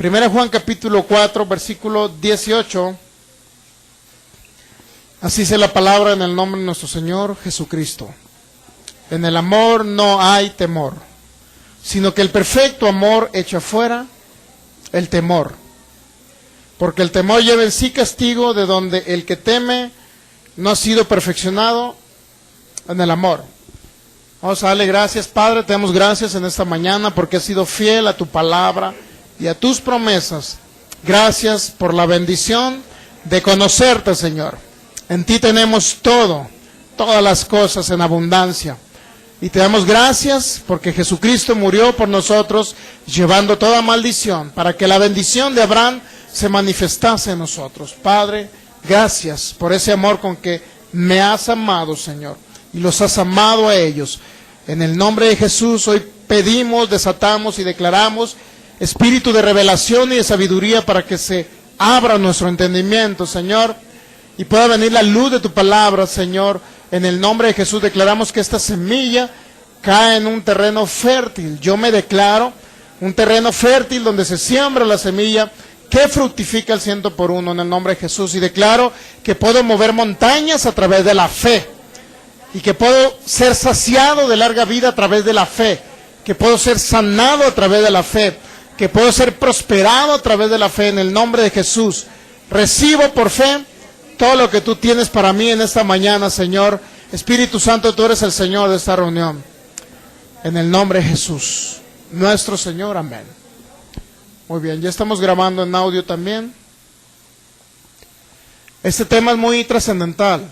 Primera Juan capítulo 4, versículo 18. Así dice la palabra en el nombre de nuestro Señor Jesucristo. En el amor no hay temor, sino que el perfecto amor echa fuera el temor. Porque el temor lleva en sí castigo, de donde el que teme no ha sido perfeccionado en el amor. Vamos a darle gracias, Padre, te damos gracias en esta mañana porque has sido fiel a tu palabra y a tus promesas. Gracias por la bendición de conocerte, Señor. En ti tenemos todo, todas las cosas en abundancia. Y te damos gracias porque Jesucristo murió por nosotros, llevando toda maldición, para que la bendición de Abraham se manifestase en nosotros. Padre, gracias por ese amor con que me has amado, Señor, y los has amado a ellos. En el nombre de Jesús hoy pedimos, desatamos y declaramos espíritu de revelación y de sabiduría para que se abra nuestro entendimiento, Señor, y pueda venir la luz de tu palabra, Señor. En el nombre de Jesús declaramos que esta semilla cae en un terreno fértil. Yo me declaro un terreno fértil donde se siembra la semilla que fructifica al 100% en el nombre de Jesús. Y declaro que puedo mover montañas a través de la fe. Y que puedo ser saciado de larga vida a través de la fe. Que puedo ser sanado a través de la fe. Que puedo ser prosperado a través de la fe en el nombre de Jesús. Recibo por fe todo lo que tú tienes para mí en esta mañana, Señor. Espíritu Santo, tú eres el Señor de esta reunión. En el nombre de Jesús, nuestro Señor, amén. Muy bien, ya estamos grabando en audio también. Este tema es muy trascendental.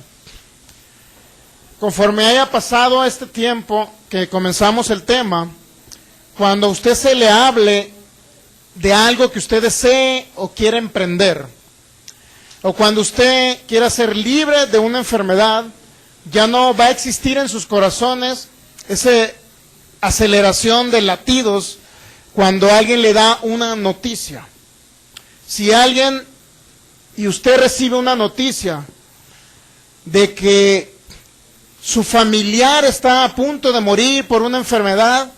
Conforme haya pasado este tiempo que comenzamos el tema, cuando a usted se le hable de algo que usted desee o quiere emprender, o cuando usted quiera ser libre de una enfermedad, ya no va a existir en sus corazones esa aceleración de latidos cuando alguien le da una noticia. Si alguien y usted recibe una noticia de que su familiar está a punto de morir por una enfermedad,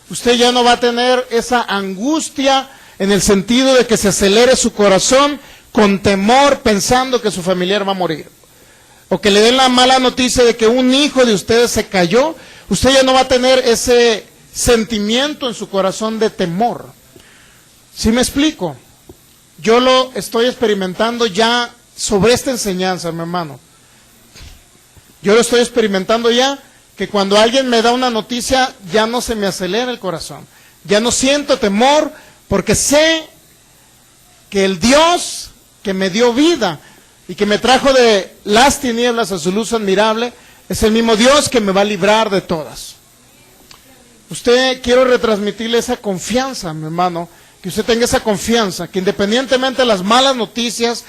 usted ya no va a tener esa angustia en el sentido de que se acelere su corazón con temor pensando que su familiar va a morir. O que le den la mala noticia de que un hijo de ustedes se cayó, usted ya no va a tener ese sentimiento en su corazón de temor. ¿Sí me explico? Yo lo estoy experimentando ya sobre esta enseñanza, mi hermano. Yo lo estoy experimentando ya, que cuando alguien me da una noticia, ya no se me acelera el corazón. Ya no siento temor, porque sé que el Dios que me dio vida y que me trajo de las tinieblas a su luz admirable, es el mismo Dios que me va a librar de todas. Usted, quiero retransmitirle esa confianza, mi hermano, que usted tenga esa confianza, que independientemente de las malas noticias,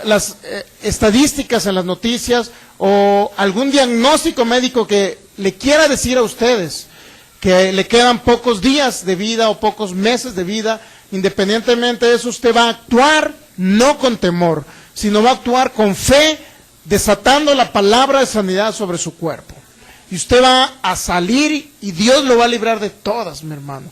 las estadísticas en las noticias, o algún diagnóstico médico que le quiera decir a ustedes que le quedan pocos días de vida o pocos meses de vida, independientemente de eso, usted va a actuar no con temor, sino va a actuar con fe, desatando la palabra de sanidad sobre su cuerpo. Y usted va a salir y Dios lo va a librar de todas, mi hermano.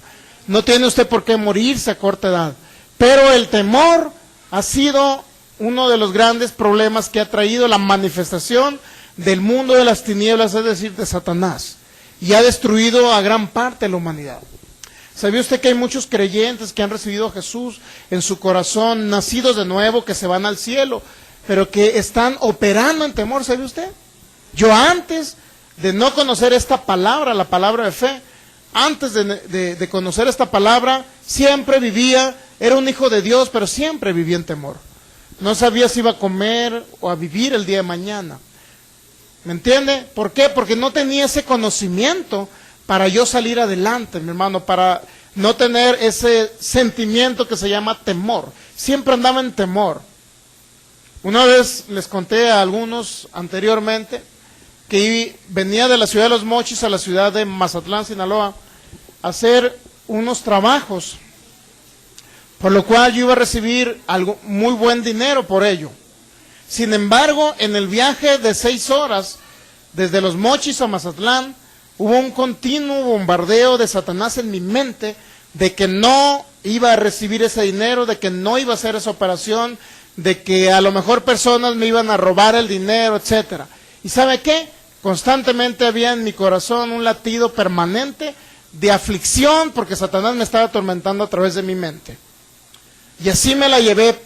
No tiene usted por qué morirse a corta edad. Pero el temor ha sido uno de los grandes problemas que ha traído la manifestación del mundo de las tinieblas, es decir, de Satanás. Y ha destruido a gran parte de la humanidad. ¿Sabía usted que hay muchos creyentes que han recibido a Jesús en su corazón, nacidos de nuevo, que se van al cielo, pero que están operando en temor? ¿Sabe usted? Yo antes de no conocer esta palabra, la palabra de fe, antes de conocer esta palabra, siempre vivía, era un hijo de Dios, pero siempre vivía en temor. No sabía si iba a comer o a vivir el día de mañana. ¿Me entiende? ¿Por qué? Porque no tenía ese conocimiento para yo salir adelante, mi hermano, para no tener ese sentimiento que se llama temor. Siempre andaba en temor. Una vez les conté a algunos anteriormente que venía de la ciudad de Los Mochis a la ciudad de Mazatlán, Sinaloa, a hacer unos trabajos, por lo cual yo iba a recibir algo, muy buen dinero por ello. Sin embargo, en el viaje de 6 horas, desde Los Mochis a Mazatlán, hubo un continuo bombardeo de Satanás en mi mente, de que no iba a recibir ese dinero, de que no iba a hacer esa operación, de que a lo mejor personas me iban a robar el dinero, etcétera. ¿Y sabe qué? Constantemente había en mi corazón un latido permanente de aflicción, porque Satanás me estaba atormentando a través de mi mente. Y así me la llevé,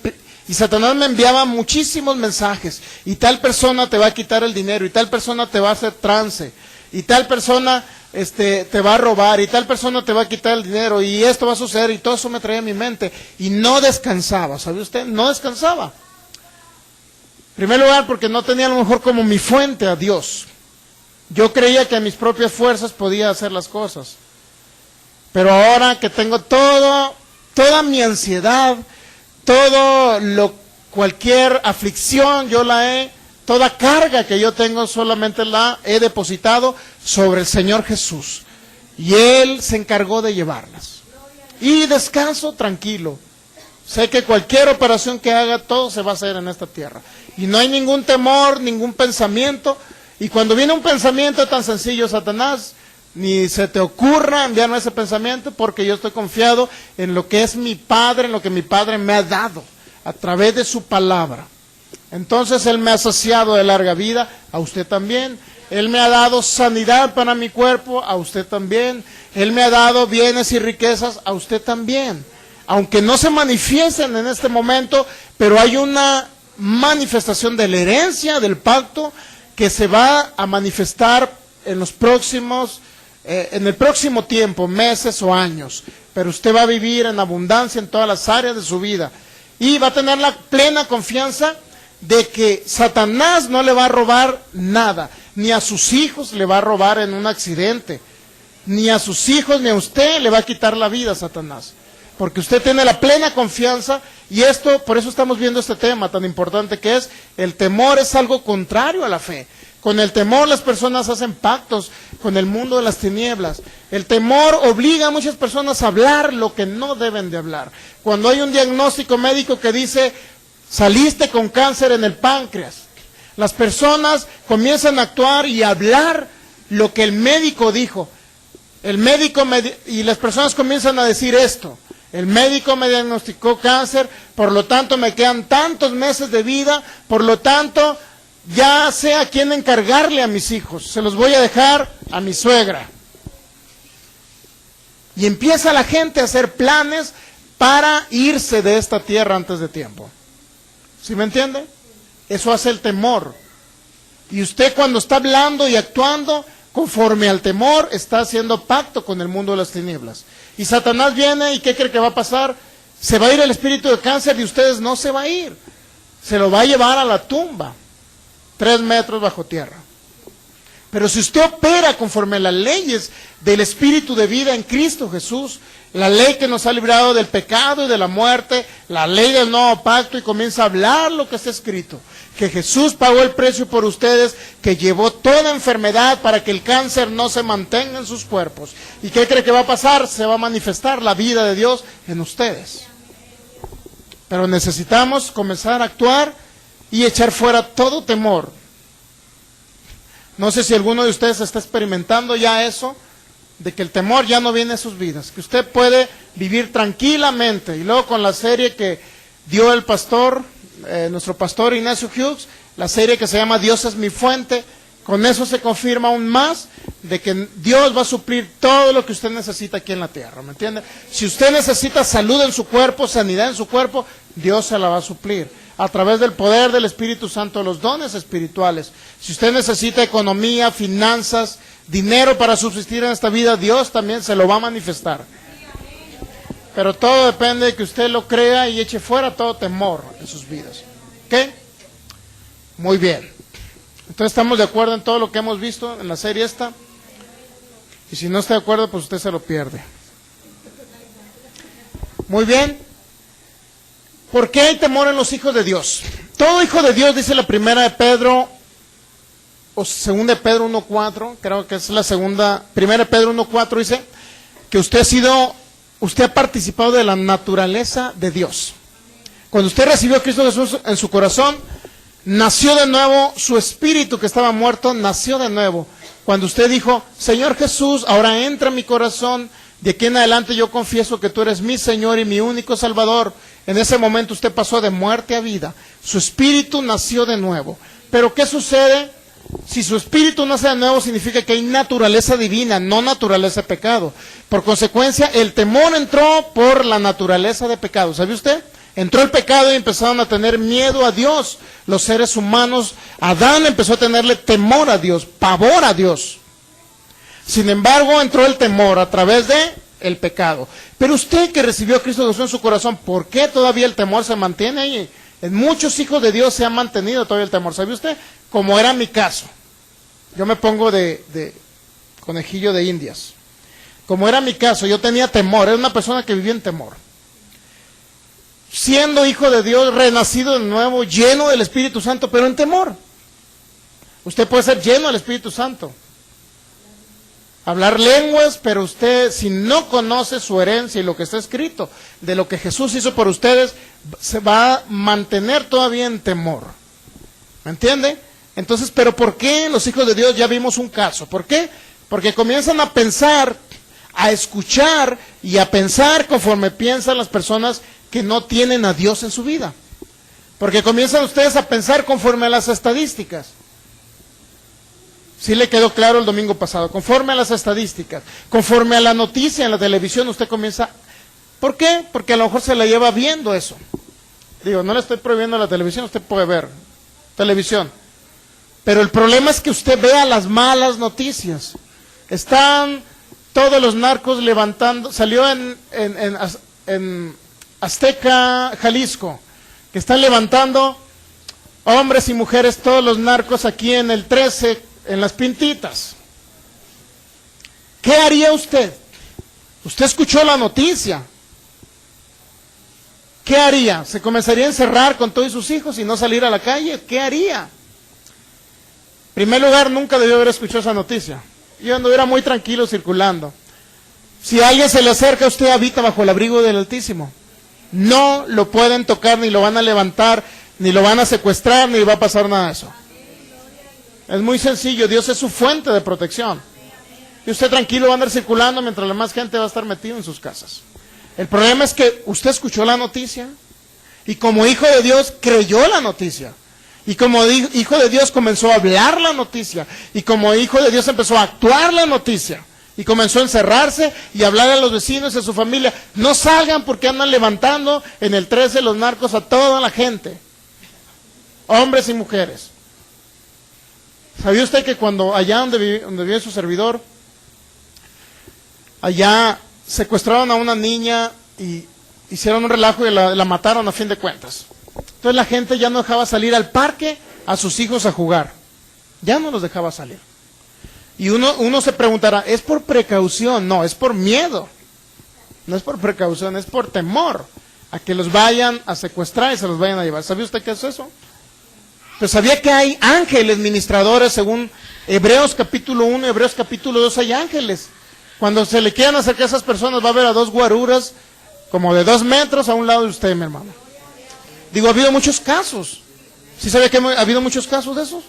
y Satanás me enviaba muchísimos mensajes, y tal persona te va a quitar el dinero, y tal persona te va a hacer trance, y tal persona te va a robar, y tal persona te va a quitar el dinero, y esto va a suceder, y todo eso me traía a mi mente, y no descansaba, ¿sabe usted? No descansaba. En primer lugar, porque no tenía a lo mejor como mi fuente a Dios. Yo creía que a mis propias fuerzas podía hacer las cosas. Pero ahora que tengo toda mi ansiedad, cualquier aflicción, toda carga que yo tengo, solamente la he depositado sobre el Señor Jesús. Y Él se encargó de llevarlas. Y descanso tranquilo. Sé que cualquier operación que haga, todo se va a hacer en esta tierra. Y no hay ningún temor, ningún pensamiento. Y cuando viene un pensamiento tan sencillo, Satanás, ni se te ocurra enviarme ese pensamiento, porque yo estoy confiado en lo que es mi Padre, en lo que mi Padre me ha dado, a través de su palabra. Entonces Él me ha saciado de larga vida, a usted también. Él me ha dado sanidad para mi cuerpo, a usted también. Él me ha dado bienes y riquezas, a usted también. Aunque no se manifiesten en este momento, pero hay una manifestación de la herencia, del pacto, que se va a manifestar en el próximo tiempo, meses o años. Pero usted va a vivir en abundancia en todas las áreas de su vida. Y va a tener la plena confianza de que Satanás no le va a robar nada. Ni a sus hijos le va a robar en un accidente. Ni a sus hijos ni a usted le va a quitar la vida Satanás. Porque usted tiene la plena confianza, y por eso estamos viendo este tema tan importante que es, el temor es algo contrario a la fe. Con el temor las personas hacen pactos con el mundo de las tinieblas. El temor obliga a muchas personas a hablar lo que no deben de hablar. Cuando hay un diagnóstico médico que dice, saliste con cáncer en el páncreas, las personas comienzan a actuar y a hablar lo que el médico dijo. Y las personas comienzan a decir esto: el médico me diagnosticó cáncer, por lo tanto me quedan tantos meses de vida, por lo tanto ya sé a quién encargarle a mis hijos, se los voy a dejar a mi suegra. Y empieza la gente a hacer planes para irse de esta tierra antes de tiempo. ¿Sí me entiende? Eso hace el temor. Y usted, cuando está hablando y actuando conforme al temor, está haciendo pacto con el mundo de las tinieblas. Y Satanás viene, ¿y qué cree que va a pasar? Se va a ir el espíritu de cáncer, y ustedes no se va a ir. Se lo va a llevar a la tumba, 3 metros bajo tierra. Pero si usted opera conforme a las leyes del espíritu de vida en Cristo Jesús, la ley que nos ha librado del pecado y de la muerte, la ley del nuevo pacto, y comienza a hablar lo que está escrito, que Jesús pagó el precio por ustedes, que llevó toda enfermedad para que el cáncer no se mantenga en sus cuerpos. ¿Y qué cree que va a pasar? Se va a manifestar la vida de Dios en ustedes. Pero necesitamos comenzar a actuar y echar fuera todo temor. No sé si alguno de ustedes está experimentando ya eso, de que el temor ya no viene a sus vidas, que usted puede vivir tranquilamente. Y luego con la serie que dio el pastor, nuestro pastor Ignacio Hughes, la serie que se llama Dios es mi fuente, con eso se confirma aún más de que Dios va a suplir todo lo que usted necesita aquí en la tierra, ¿me entiende? Si usted necesita salud en su cuerpo, sanidad en su cuerpo, Dios se la va a suplir a través del poder del Espíritu Santo, los dones espirituales. Si usted necesita economía, finanzas, dinero para subsistir en esta vida, Dios también se lo va a manifestar. Pero todo depende de que usted lo crea y eche fuera todo temor en sus vidas. ¿Ok? Muy bien. Entonces estamos de acuerdo en todo lo que hemos visto en la serie esta. Y si no está de acuerdo, pues usted se lo pierde. Muy bien. ¿Por qué hay temor en los hijos de Dios? Todo hijo de Dios, dice la primera de Pedro, o segunda de Pedro 1.4, creo que es la segunda, primera de Pedro 1.4, dice que usted ha participado de la naturaleza de Dios. Cuando usted recibió a Cristo Jesús en su corazón, nació de nuevo, su espíritu que estaba muerto, nació de nuevo. Cuando usted dijo, Señor Jesús, ahora entra en mi corazón, De aquí en adelante yo confieso que tú eres mi Señor y mi único Salvador. En ese momento usted pasó de muerte a vida. Su espíritu nació de nuevo. Pero ¿qué sucede? Si su espíritu nace de nuevo, significa que hay naturaleza divina, no naturaleza de pecado. Por consecuencia, el temor entró por la naturaleza de pecado. ¿Sabe usted? Entró el pecado y empezaron a tener miedo a Dios. Los seres humanos, Adán empezó a tenerle temor a Dios, pavor a Dios. Sin embargo, entró el temor a través de el pecado. Pero usted que recibió a Cristo Jesús en su corazón, ¿por qué todavía el temor se mantiene ahí? En muchos hijos de Dios se ha mantenido todavía el temor. ¿Sabe usted? Como era mi caso. Yo me pongo de conejillo de indias. Como era mi caso, yo tenía temor. Era una persona que vivía en temor. Siendo hijo de Dios, renacido de nuevo, lleno del Espíritu Santo, pero en temor. Usted puede ser lleno del Espíritu Santo. Hablar lenguas, pero usted, si no conoce su herencia y lo que está escrito, de lo que Jesús hizo por ustedes, se va a mantener todavía en temor. ¿Me entiende? Entonces, ¿pero por qué los hijos de Dios? Ya vimos un caso. ¿Por qué? Porque comienzan a pensar, a escuchar y a pensar conforme piensan las personas que no tienen a Dios en su vida. Porque comienzan ustedes a pensar conforme a las estadísticas. Sí le quedó claro el domingo pasado, conforme a las estadísticas, conforme a la noticia en la televisión, usted comienza. ¿Por qué? Porque a lo mejor se la lleva viendo eso. Digo, no le estoy prohibiendo la televisión, usted puede ver televisión. Pero el problema es que usted vea las malas noticias. Están todos los narcos levantando, salió en Azteca, Jalisco, que están levantando hombres y mujeres, todos los narcos aquí en el 13, en las Pintitas. ¿Qué haría usted? Usted escuchó la noticia. ¿Qué haría? ¿Se comenzaría a encerrar con todos sus hijos y no salir a la calle? ¿Qué haría? En primer lugar, nunca debió haber escuchado esa noticia. Yo anduviera muy tranquilo circulando. Si alguien se le acerca, usted habita bajo el abrigo del Altísimo. No lo pueden tocar, ni lo van a levantar, ni lo van a secuestrar, ni va a pasar nada de eso. Es muy sencillo, Dios es su fuente de protección. Y usted tranquilo va a andar circulando mientras la más gente va a estar metido en sus casas. El problema es que usted escuchó la noticia y como hijo de Dios creyó la noticia. Y como hijo de Dios comenzó a hablar la noticia. Y como hijo de Dios empezó a actuar la noticia. Y comenzó a encerrarse y hablar a los vecinos y a su familia. No salgan porque andan levantando en el 13 los narcos a toda la gente. Hombres y mujeres. ¿Sabía usted que cuando allá donde vive su servidor, allá secuestraron a una niña y hicieron un relajo y la mataron a fin de cuentas? Entonces la gente ya no dejaba salir al parque a sus hijos a jugar. Ya no los dejaba salir. Y uno se preguntará, ¿es por precaución? No, es por miedo. No es por precaución, es por temor a que los vayan a secuestrar y se los vayan a llevar. ¿Sabía usted qué es eso? Pues sabía que hay ángeles ministradores, según Hebreos capítulo 1 y Hebreos capítulo 2 hay ángeles. Cuando se le quieran acercar a esas personas va a haber a dos guaruras como de 2 metros a un lado de usted, mi hermano. Digo, ha habido muchos casos. ¿Sí sabía que ha habido muchos casos de esos?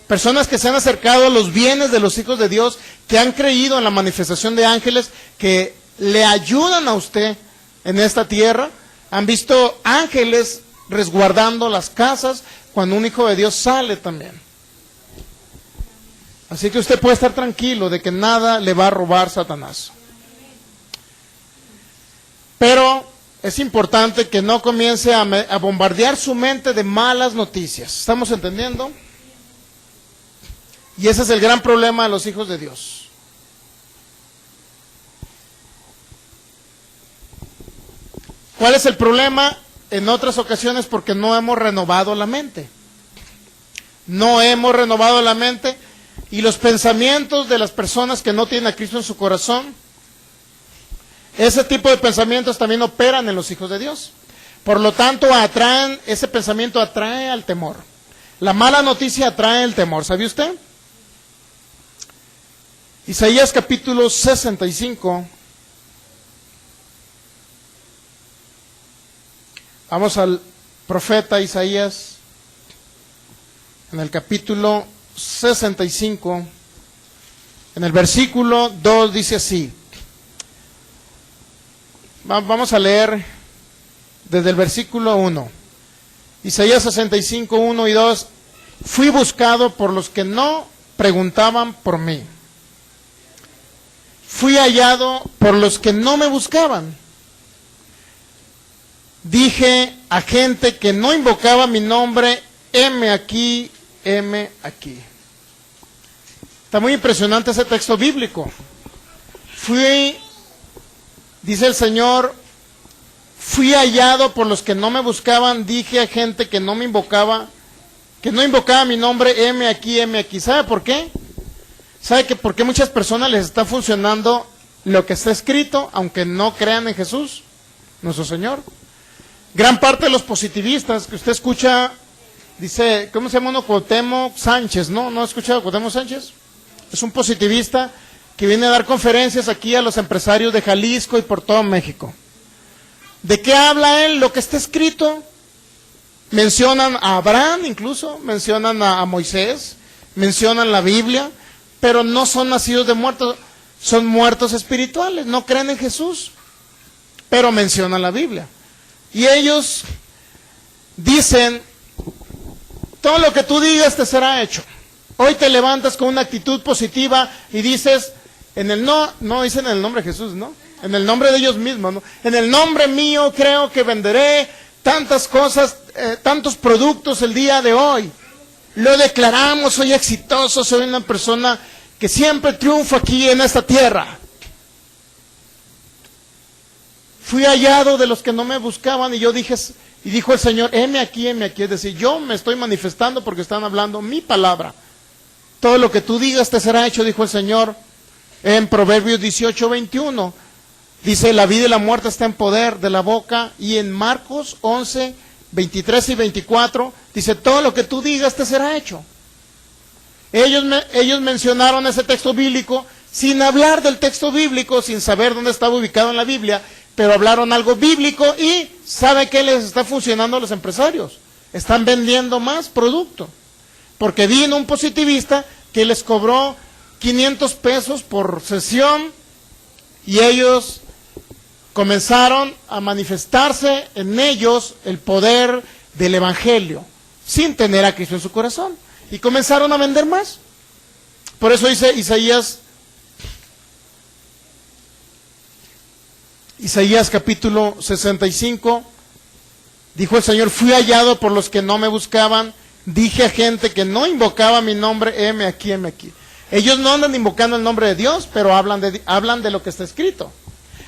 Personas que se han acercado a los bienes de los hijos de Dios, que han creído en la manifestación de ángeles, que le ayudan a usted en esta tierra. Han visto ángeles resguardando las casas cuando un hijo de Dios sale también. Así que usted puede estar tranquilo de que nada le va a robar Satanás. Pero es importante que no comience a bombardear su mente de malas noticias. ¿Estamos entendiendo? Y ese es el gran problema de los hijos de Dios. ¿Cuál es el problema? En otras ocasiones porque no hemos renovado la mente. No hemos renovado la mente y los pensamientos de las personas que no tienen a Cristo en su corazón, ese tipo de pensamientos también operan en los hijos de Dios. Por lo tanto, ese pensamiento atrae al temor. La mala noticia atrae el temor, ¿sabía usted? Isaías capítulo 65. Vamos al profeta Isaías, en el capítulo 65, en el versículo 2 dice así: Vamos a leer desde el versículo 1. Isaías 65, 1 y 2. Fui buscado por los que no preguntaban por mí. Fui hallado por los que no me buscaban. Dije a gente que no invocaba mi nombre, heme aquí, heme aquí. Está muy impresionante ese texto bíblico. Dice el Señor, fui hallado por los que no me buscaban, dije a gente que no me invocaba, que no invocaba mi nombre, heme aquí, heme aquí. ¿Sabe por qué? ¿Sabe que por qué muchas personas les está funcionando lo que está escrito, aunque no crean en Jesús, nuestro Señor? Gran parte de los positivistas que usted escucha, dice, ¿cómo se llama uno? Cuauhtémoc Sánchez, ¿no? ¿No ha escuchado a Cuauhtémoc Sánchez? Es un positivista que viene a dar conferencias aquí a los empresarios de Jalisco y por todo México. ¿De qué habla él? Lo que está escrito. Mencionan a Abraham incluso, mencionan a Moisés, mencionan la Biblia, pero no son nacidos de muertos, son muertos espirituales, no creen en Jesús, pero mencionan la Biblia. Y ellos dicen, todo lo que tú digas te será hecho. Hoy te levantas con una actitud positiva y dices, no dicen en el nombre de Jesús, ¿no? En el nombre de ellos mismos, ¿no? En el nombre mío creo que venderé tantas cosas, tantos productos el día de hoy. Lo declaramos, soy exitoso, soy una persona que siempre triunfa aquí en esta tierra. Fui hallado de los que no me buscaban y yo dije, y dijo el Señor, heme aquí, es decir, yo me estoy manifestando porque están hablando mi palabra. Todo lo que tú digas te será hecho, dijo el Señor en Proverbios 18, 21. Dice, la vida y la muerte está en poder de la boca. Y en Marcos 11, 23 y 24, dice, todo lo que tú digas te será hecho. Ellos mencionaron ese texto bíblico sin hablar del texto bíblico, sin saber dónde estaba ubicado en la Biblia, pero hablaron algo bíblico y ¿sabe qué les está funcionando a los empresarios? Están vendiendo más producto. Porque vino un positivista que les cobró 500 pesos por sesión y ellos comenzaron a manifestarse en ellos el poder del Evangelio, sin tener a Cristo en su corazón. Y comenzaron a vender más. Por eso dice Isaías capítulo 65, dijo el Señor, fui hallado por los que no me buscaban, dije a gente que no invocaba mi nombre, heme aquí, heme aquí. Ellos no andan invocando el nombre de Dios, pero hablan de lo que está escrito.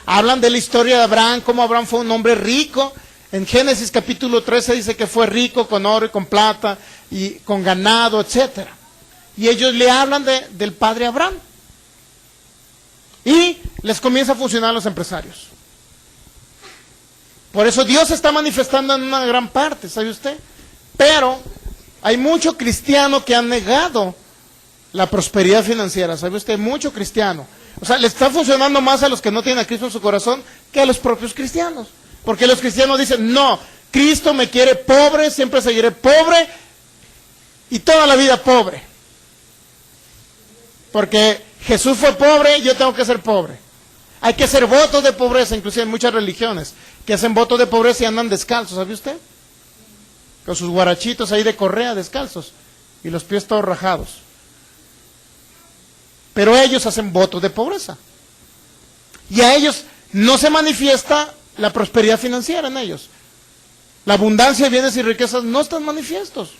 Hablan de la historia de Abraham, cómo Abraham fue un hombre rico. En Génesis capítulo 13 dice que fue rico con oro y con plata y con ganado, etc. Y ellos le hablan del padre Abraham. Y les comienza a funcionar a los empresarios. Por eso Dios se está manifestando en una gran parte, ¿sabe usted? Pero hay mucho cristiano que han negado la prosperidad financiera, ¿sabe usted? Mucho cristiano. O sea, le está funcionando más a los que no tienen a Cristo en su corazón que a los propios cristianos. Porque los cristianos dicen, no, Cristo me quiere pobre, siempre seguiré pobre y toda la vida pobre. Porque Jesús fue pobre, yo tengo que ser pobre. Hay que hacer votos de pobreza, inclusive en muchas religiones, que hacen votos de pobreza y andan descalzos, ¿sabe usted? Con sus guarachitos ahí de correa descalzos y los pies todos rajados. Pero ellos hacen votos de pobreza. Y a ellos no se manifiesta la prosperidad financiera en ellos. La abundancia de bienes y riquezas no están manifiestos.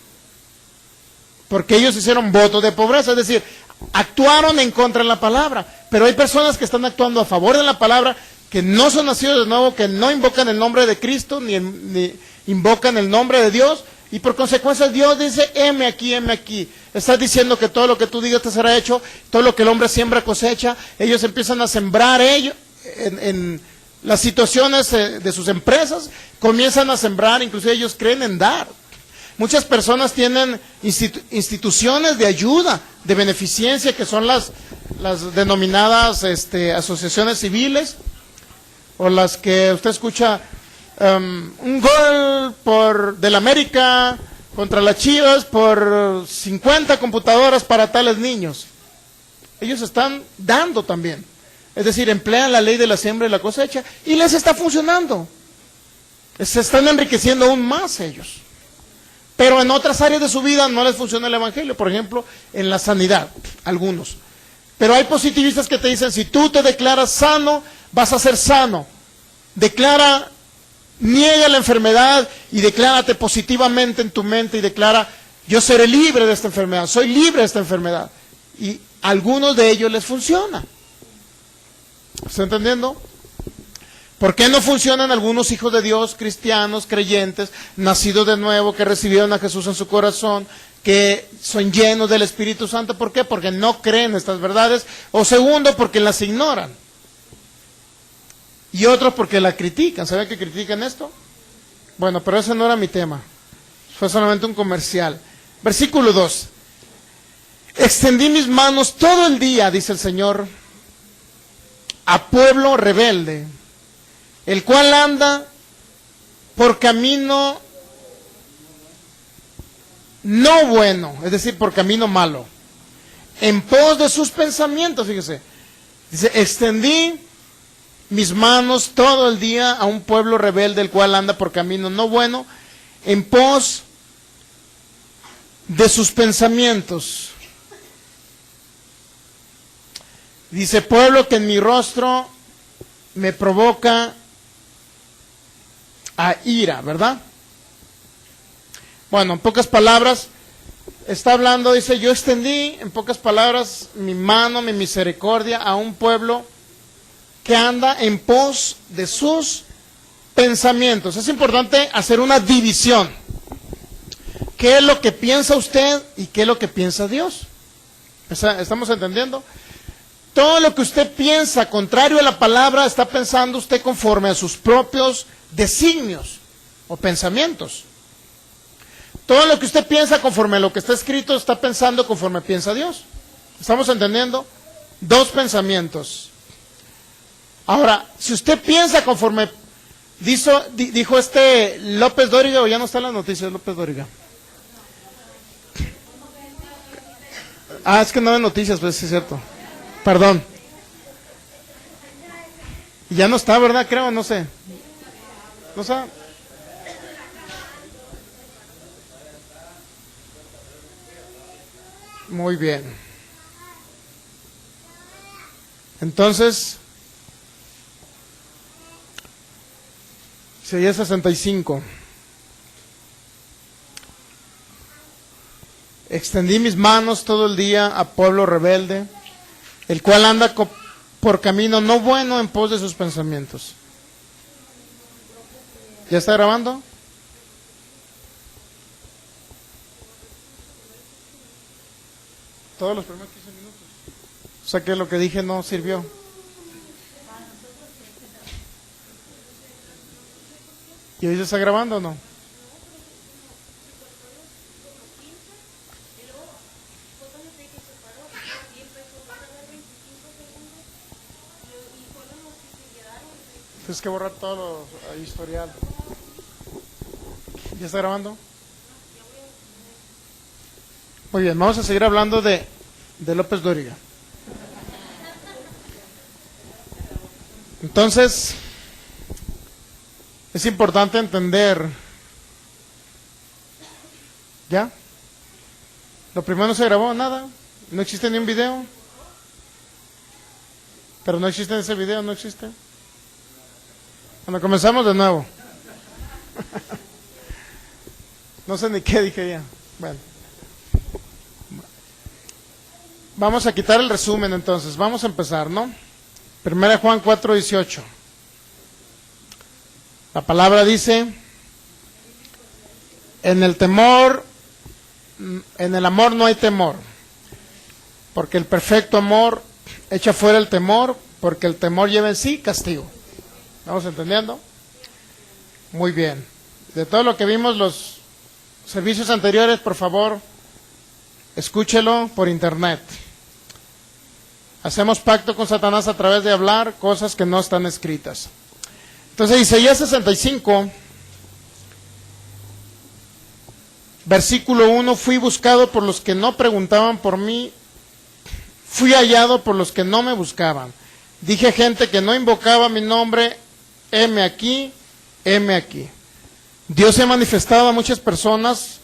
Porque ellos hicieron votos de pobreza, es decir, actuaron en contra de la palabra. Pero hay personas que están actuando a favor de la palabra, que no son nacidos de nuevo, que no invocan el nombre de Cristo, ni invocan el nombre de Dios, y por consecuencia Dios dice, heme aquí, heme aquí. Estás diciendo que todo lo que tú digas te será hecho, todo lo que el hombre siembra cosecha. Ellos empiezan a sembrar en las situaciones de sus empresas, comienzan a sembrar, inclusive ellos creen en dar. Muchas personas tienen instituciones de ayuda, de beneficencia, que son las denominadas asociaciones civiles, o las que usted escucha, un gol del América contra las Chivas por 50 computadoras para tales niños. Ellos están dando también. Es decir, emplean la ley de la siembra y la cosecha y les está funcionando. Se están enriqueciendo aún más ellos. Pero en otras áreas de su vida no les funciona el evangelio. Por ejemplo, en la sanidad, algunos. Pero hay positivistas que te dicen, si tú te declaras sano, vas a ser sano. Niega la enfermedad y declárate positivamente en tu mente y declara, yo seré libre de esta enfermedad, soy libre de esta enfermedad. Y a algunos de ellos les funciona. ¿Está entendiendo? ¿Por qué no funcionan algunos hijos de Dios, cristianos, creyentes, nacidos de nuevo, que recibieron a Jesús en su corazón, que son llenos del Espíritu Santo? ¿Por qué? Porque no creen estas verdades. O segundo, porque las ignoran. Y otros porque la critican. ¿Saben que critican esto? Bueno, pero ese no era mi tema. Fue solamente un comercial. Versículo 2. Extendí mis manos todo el día, dice el Señor, a pueblo rebelde, el cual anda por camino no bueno, es decir, por camino malo, en pos de sus pensamientos, fíjese. Dice, extendí mis manos todo el día a un pueblo rebelde, el cual anda por camino no bueno, en pos de sus pensamientos. Dice, pueblo que en mi rostro me provoca a ira, ¿verdad? Bueno, en pocas palabras, está hablando, dice, yo extendí, en pocas palabras, mi mano, mi misericordia a un pueblo que anda en pos de sus pensamientos. Es importante hacer una división. ¿Qué es lo que piensa usted y qué es lo que piensa Dios? ¿Estamos entendiendo? Todo lo que usted piensa contrario a la palabra, está pensando usted conforme a sus propios designios o pensamientos. Todo lo que usted piensa conforme a lo que está escrito, está pensando conforme piensa Dios. ¿Estamos entendiendo? Dos pensamientos. Ahora, si usted piensa conforme dijo este López Dóriga, o ya no está en las noticias López Dóriga. Ah, es que no hay noticias, pues sí es cierto. Perdón. Ya no está, ¿verdad? Creo, no sé. No sé. Muy bien. Entonces, sería 65. Extendí mis manos todo el día a pueblo rebelde, el cual anda por camino no bueno en pos de sus pensamientos. ¿Ya está grabando? Todos los primeros 15 minutos. O sea que lo que dije no sirvió. ¿Y hoy se está grabando o no? Tienes que borrar todo lo historial. ¿Ya está grabando? Muy bien, vamos a seguir hablando de López Dóriga. Entonces, es importante entender. ¿Ya? Lo primero no se grabó, nada. No existe ni un video. Pero no existe ese video, no existe. Bueno, comenzamos de nuevo. No sé ni qué dije ya. Bueno. Vamos a quitar el resumen entonces. Vamos a empezar, ¿no? 1 Juan 4:18. La palabra dice, en el amor no hay temor, porque el perfecto amor echa fuera el temor, porque el temor lleva en sí castigo. ¿Estamos entendiendo? Muy bien. De todo lo que vimos los servicios anteriores, por favor, escúchelo por internet. Hacemos pacto con Satanás a través de hablar cosas que no están escritas. Entonces, Isaías 65, versículo 1, fui buscado por los que no preguntaban por mí, fui hallado por los que no me buscaban. Dije gente que no invocaba mi nombre, heme aquí, heme aquí. Dios se ha manifestado a muchas personas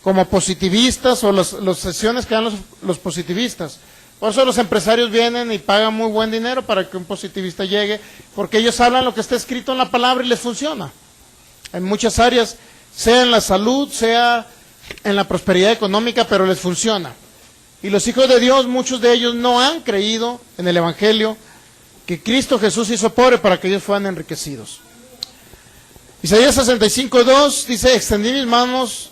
como positivistas o las sesiones que dan los positivistas. Por eso los empresarios vienen y pagan muy buen dinero para que un positivista llegue, porque ellos hablan lo que está escrito en la palabra y les funciona. En muchas áreas, sea en la salud, sea en la prosperidad económica, pero les funciona. Y los hijos de Dios, muchos de ellos no han creído en el Evangelio, que Cristo Jesús hizo pobre para que ellos fueran enriquecidos. Isaías 65:2 dice, extendí mis manos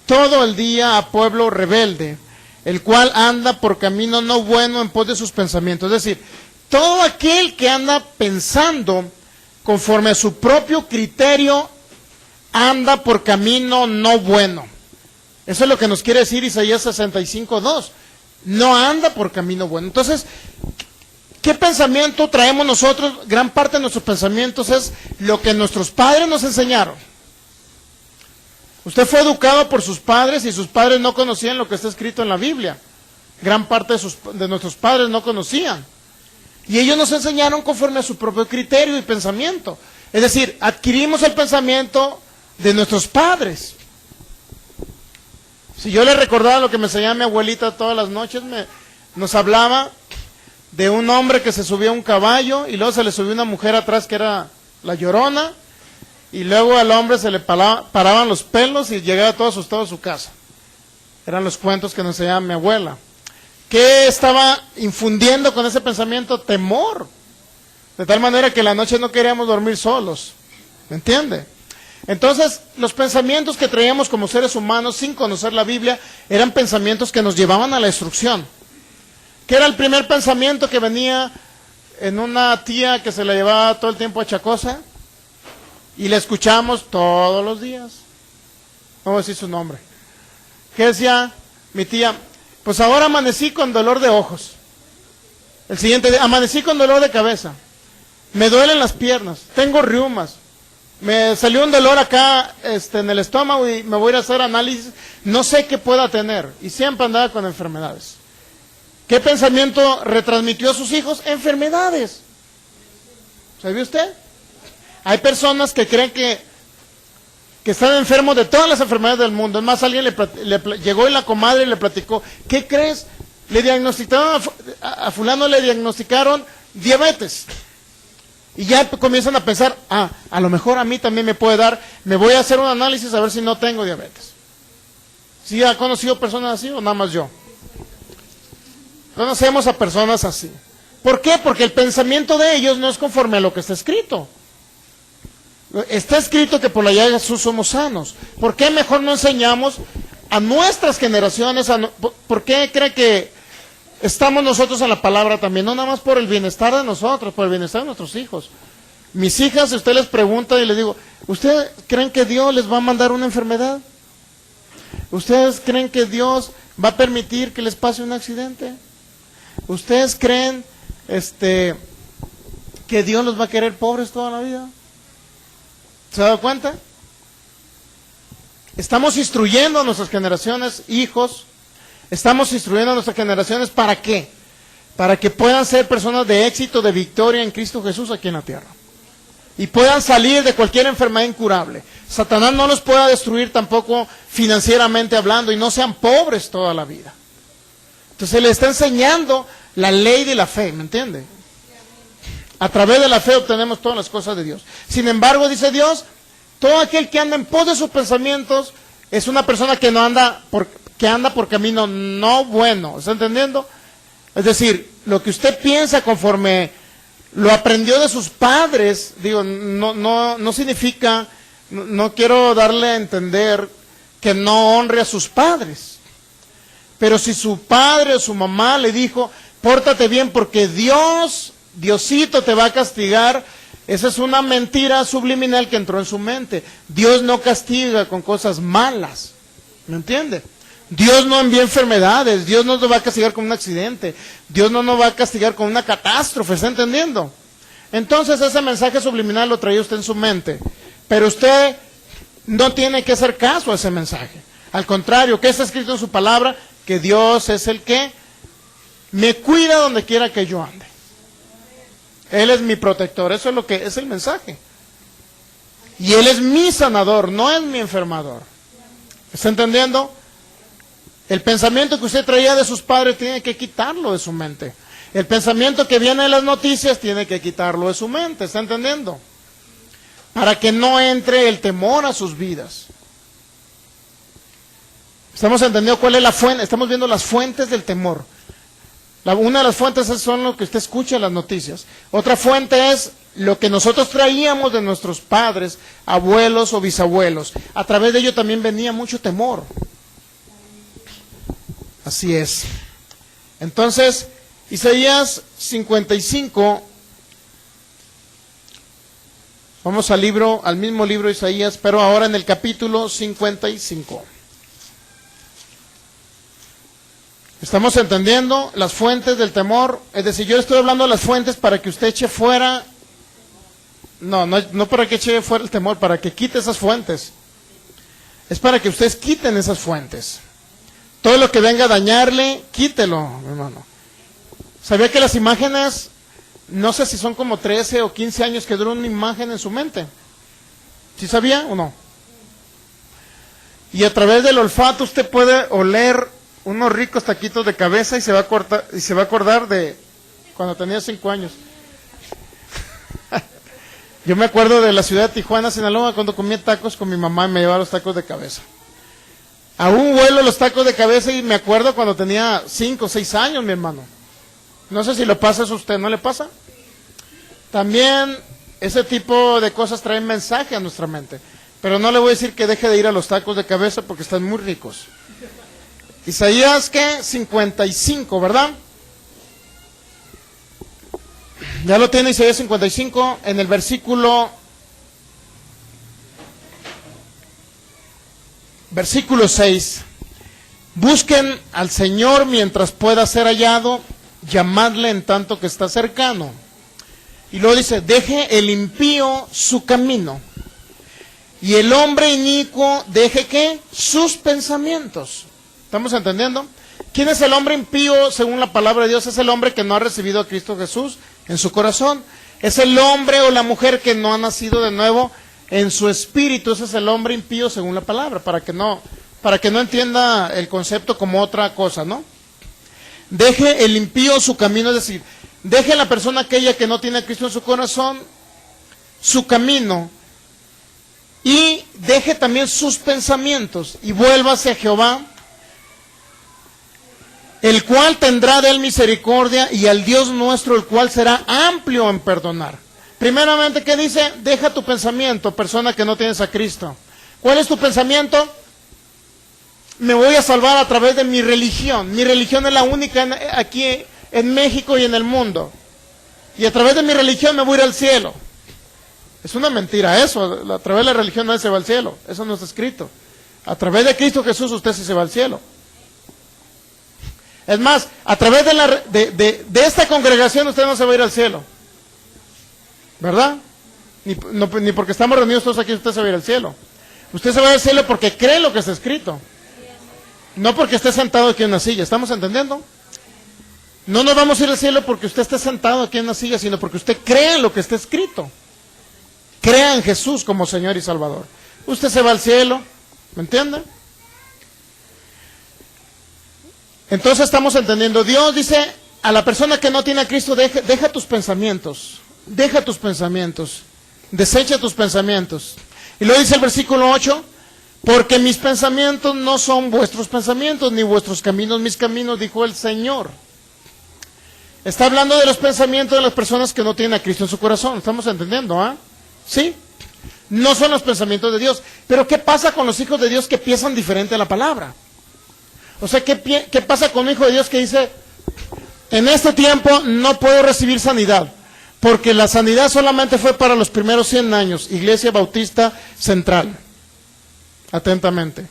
todo el día a pueblo rebelde, el cual anda por camino no bueno en pos de sus pensamientos. Es decir, todo aquel que anda pensando conforme a su propio criterio, anda por camino no bueno. Eso es lo que nos quiere decir Isaías 65:2. No anda por camino bueno. Entonces, ¿qué pensamiento traemos nosotros? Gran parte de nuestros pensamientos es lo que nuestros padres nos enseñaron. Usted fue educado por sus padres y sus padres no conocían lo que está escrito en la Biblia. Gran parte de nuestros padres no conocían. Y ellos nos enseñaron conforme a su propio criterio y pensamiento. Es decir, adquirimos el pensamiento de nuestros padres. Si yo le recordaba lo que me enseñaba mi abuelita todas las noches, nos hablaba de un hombre que se subía a un caballo y luego se le subió una mujer atrás que era la Llorona, y luego al hombre se le paraban los pelos y llegaba todo asustado a su casa. Eran los cuentos que nos enseñaba mi abuela. ¿Qué estaba infundiendo con ese pensamiento? Temor. De tal manera que la noche no queríamos dormir solos. ¿Me entiende? Entonces, los pensamientos que traíamos como seres humanos sin conocer la Biblia eran pensamientos que nos llevaban a la destrucción. ¿Qué era el primer pensamiento que venía en una tía que se la llevaba todo el tiempo a Chacosa? Y la escuchamos todos los días. No voy a decir su nombre. ¿Qué decía mi tía? Pues ahora amanecí con dolor de ojos. El siguiente día, amanecí con dolor de cabeza. Me duelen las piernas. Tengo riumas. Me salió un dolor acá en el estómago y me voy a ir a hacer análisis. No sé qué pueda tener. Y siempre andaba con enfermedades. ¿Qué pensamiento retransmitió a sus hijos? Enfermedades. ¿Sabe usted? Hay personas que creen que están enfermos de todas las enfermedades del mundo. Es más, alguien llegó y la comadre le platicó, ¿qué crees? Le diagnosticaron, a fulano le diagnosticaron diabetes. Y ya comienzan a pensar, a lo mejor a mí también me puede dar, me voy a hacer un análisis a ver si no tengo diabetes. ¿Sí ha conocido personas así o nada más yo? Conocemos a personas así. ¿Por qué? Porque el pensamiento de ellos no es conforme a lo que está escrito. Está escrito que por la llaga de Jesús somos sanos. ¿Por qué mejor no enseñamos a nuestras generaciones? ¿Por qué cree que estamos nosotros en la palabra también? No nada más por el bienestar de nosotros, por el bienestar de nuestros hijos. Mis hijas, si usted les pregunta y les digo, ¿ustedes creen que Dios les va a mandar una enfermedad? ¿Ustedes creen que Dios va a permitir que les pase un accidente? ¿Ustedes creen que Dios los va a querer pobres toda la vida? ¿Se ha dado cuenta? Estamos instruyendo a nuestras generaciones, hijos, estamos instruyendo a nuestras generaciones, ¿para qué? Para que puedan ser personas de éxito, de victoria en Cristo Jesús aquí en la tierra. Y puedan salir de cualquier enfermedad incurable. Satanás no los pueda destruir tampoco financieramente hablando y no sean pobres toda la vida. Entonces se les está enseñando la ley de la fe, ¿me entiende? A través de la fe obtenemos todas las cosas de Dios. Sin embargo, dice Dios, todo aquel que anda en pos de sus pensamientos es una persona que anda por camino no bueno. ¿Está entendiendo? Es decir, lo que usted piensa conforme lo aprendió de sus padres, digo, no significa, no quiero darle a entender que no honre a sus padres. Pero si su padre o su mamá le dijo, pórtate bien porque Diosito te va a castigar, esa es una mentira subliminal que entró en su mente. Dios no castiga con cosas malas, ¿me entiende? Dios no envía enfermedades, Dios no nos va a castigar con un accidente, Dios no nos va a castigar con una catástrofe, ¿está entendiendo? Entonces ese mensaje subliminal lo traía usted en su mente, pero usted no tiene que hacer caso a ese mensaje. Al contrario, ¿qué está escrito en su palabra? Que Dios es el que me cuida donde quiera que yo ande. Él es mi protector, eso es lo que es el mensaje. Y Él es mi sanador, no es mi enfermador. ¿Está entendiendo? El pensamiento que usted traía de sus padres tiene que quitarlo de su mente. El pensamiento que viene de las noticias tiene que quitarlo de su mente. ¿Está entendiendo? Para que no entre el temor a sus vidas. ¿Estamos entendiendo cuál es la fuente? Estamos viendo las fuentes del temor. Una de las fuentes son lo que usted escucha en las noticias. Otra fuente es lo que nosotros traíamos de nuestros padres, abuelos o bisabuelos. A través de ello también venía mucho temor. Así es. Entonces, Isaías 55, vamos al mismo libro de Isaías, pero ahora en el capítulo 55. ¿Estamos entendiendo las fuentes del temor? Es decir, yo estoy hablando de las fuentes para que usted eche fuera, no para que eche fuera el temor, para que quite esas fuentes. Es para que ustedes quiten esas fuentes. Todo lo que venga a dañarle, quítelo, hermano. ¿Sabía que las imágenes, no sé si son como 13 o 15 años que dura una imagen en su mente? ¿Sí sabía o no? Y a través del olfato usted puede oler unos ricos taquitos de cabeza y se va a acordar de cuando tenía 5 años. Yo me acuerdo de la ciudad de Tijuana, Sinaloa, cuando comía tacos con mi mamá y me llevaba los tacos de cabeza. Aún huelo los tacos de cabeza y me acuerdo cuando tenía 5 o 6 años, mi hermano. No sé si lo pasa eso a usted, ¿no le pasa? También ese tipo de cosas traen mensaje a nuestra mente. Pero no le voy a decir que deje de ir a los tacos de cabeza porque están muy ricos. Isaías, ¿qué? 55, ¿verdad? Ya lo tiene Isaías 55 en el versículo 6. Busquen al Señor mientras pueda ser hallado, llamadle en tanto que está cercano. Y luego dice, deje el impío su camino, y el hombre inicuo deje, ¿qué? Sus pensamientos. ¿Estamos entendiendo? ¿Quién es el hombre impío según la palabra de Dios? Es el hombre que no ha recibido a Cristo Jesús en su corazón. Es el hombre o la mujer que no ha nacido de nuevo en su espíritu. Ese es el hombre impío según la palabra, para que no entienda el concepto como otra cosa, ¿no? Deje el impío su camino, es decir, deje la persona aquella que no tiene a Cristo en su corazón, su camino, y deje también sus pensamientos, y vuelva hacia Jehová, el cual tendrá de él misericordia, y al Dios nuestro, el cual será amplio en perdonar. Primeramente, ¿qué dice? Deja tu pensamiento, persona que no tienes a Cristo. ¿Cuál es tu pensamiento? Me voy a salvar a través de mi religión. Mi religión es la única aquí en México y en el mundo. Y a través de mi religión me voy a ir al cielo. Es una mentira eso. A través de la religión nadie se va al cielo. Eso no está escrito. A través de Cristo Jesús usted sí se va al cielo. Es más, a través de esta congregación usted no se va a ir al cielo. ¿Verdad? Ni porque estamos reunidos todos aquí usted se va a ir al cielo. Usted se va al cielo porque cree lo que está escrito. No porque esté sentado aquí en una silla. ¿Estamos entendiendo? No nos vamos a ir al cielo porque usted esté sentado aquí en una silla, sino porque usted crea en lo que está escrito. Crea en Jesús como Señor y Salvador. Usted se va al cielo. ¿Me entiende? Entonces estamos entendiendo. Dios dice a la persona que no tiene a Cristo, deja tus pensamientos. Deja tus pensamientos. Desecha tus pensamientos. Y luego dice el versículo 8, porque mis pensamientos no son vuestros pensamientos, ni vuestros caminos mis caminos, dijo el Señor. Está hablando de los pensamientos de las personas que no tienen a Cristo en su corazón. ¿Estamos entendiendo? ¿Ah? ¿Sí? No son los pensamientos de Dios. Pero ¿qué pasa con los hijos de Dios que piensan diferente a la palabra? O sea, ¿qué pasa con un hijo de Dios que dice, en este tiempo no puedo recibir sanidad? Porque la sanidad solamente fue para los primeros 100 años. Iglesia Bautista Central. Atentamente.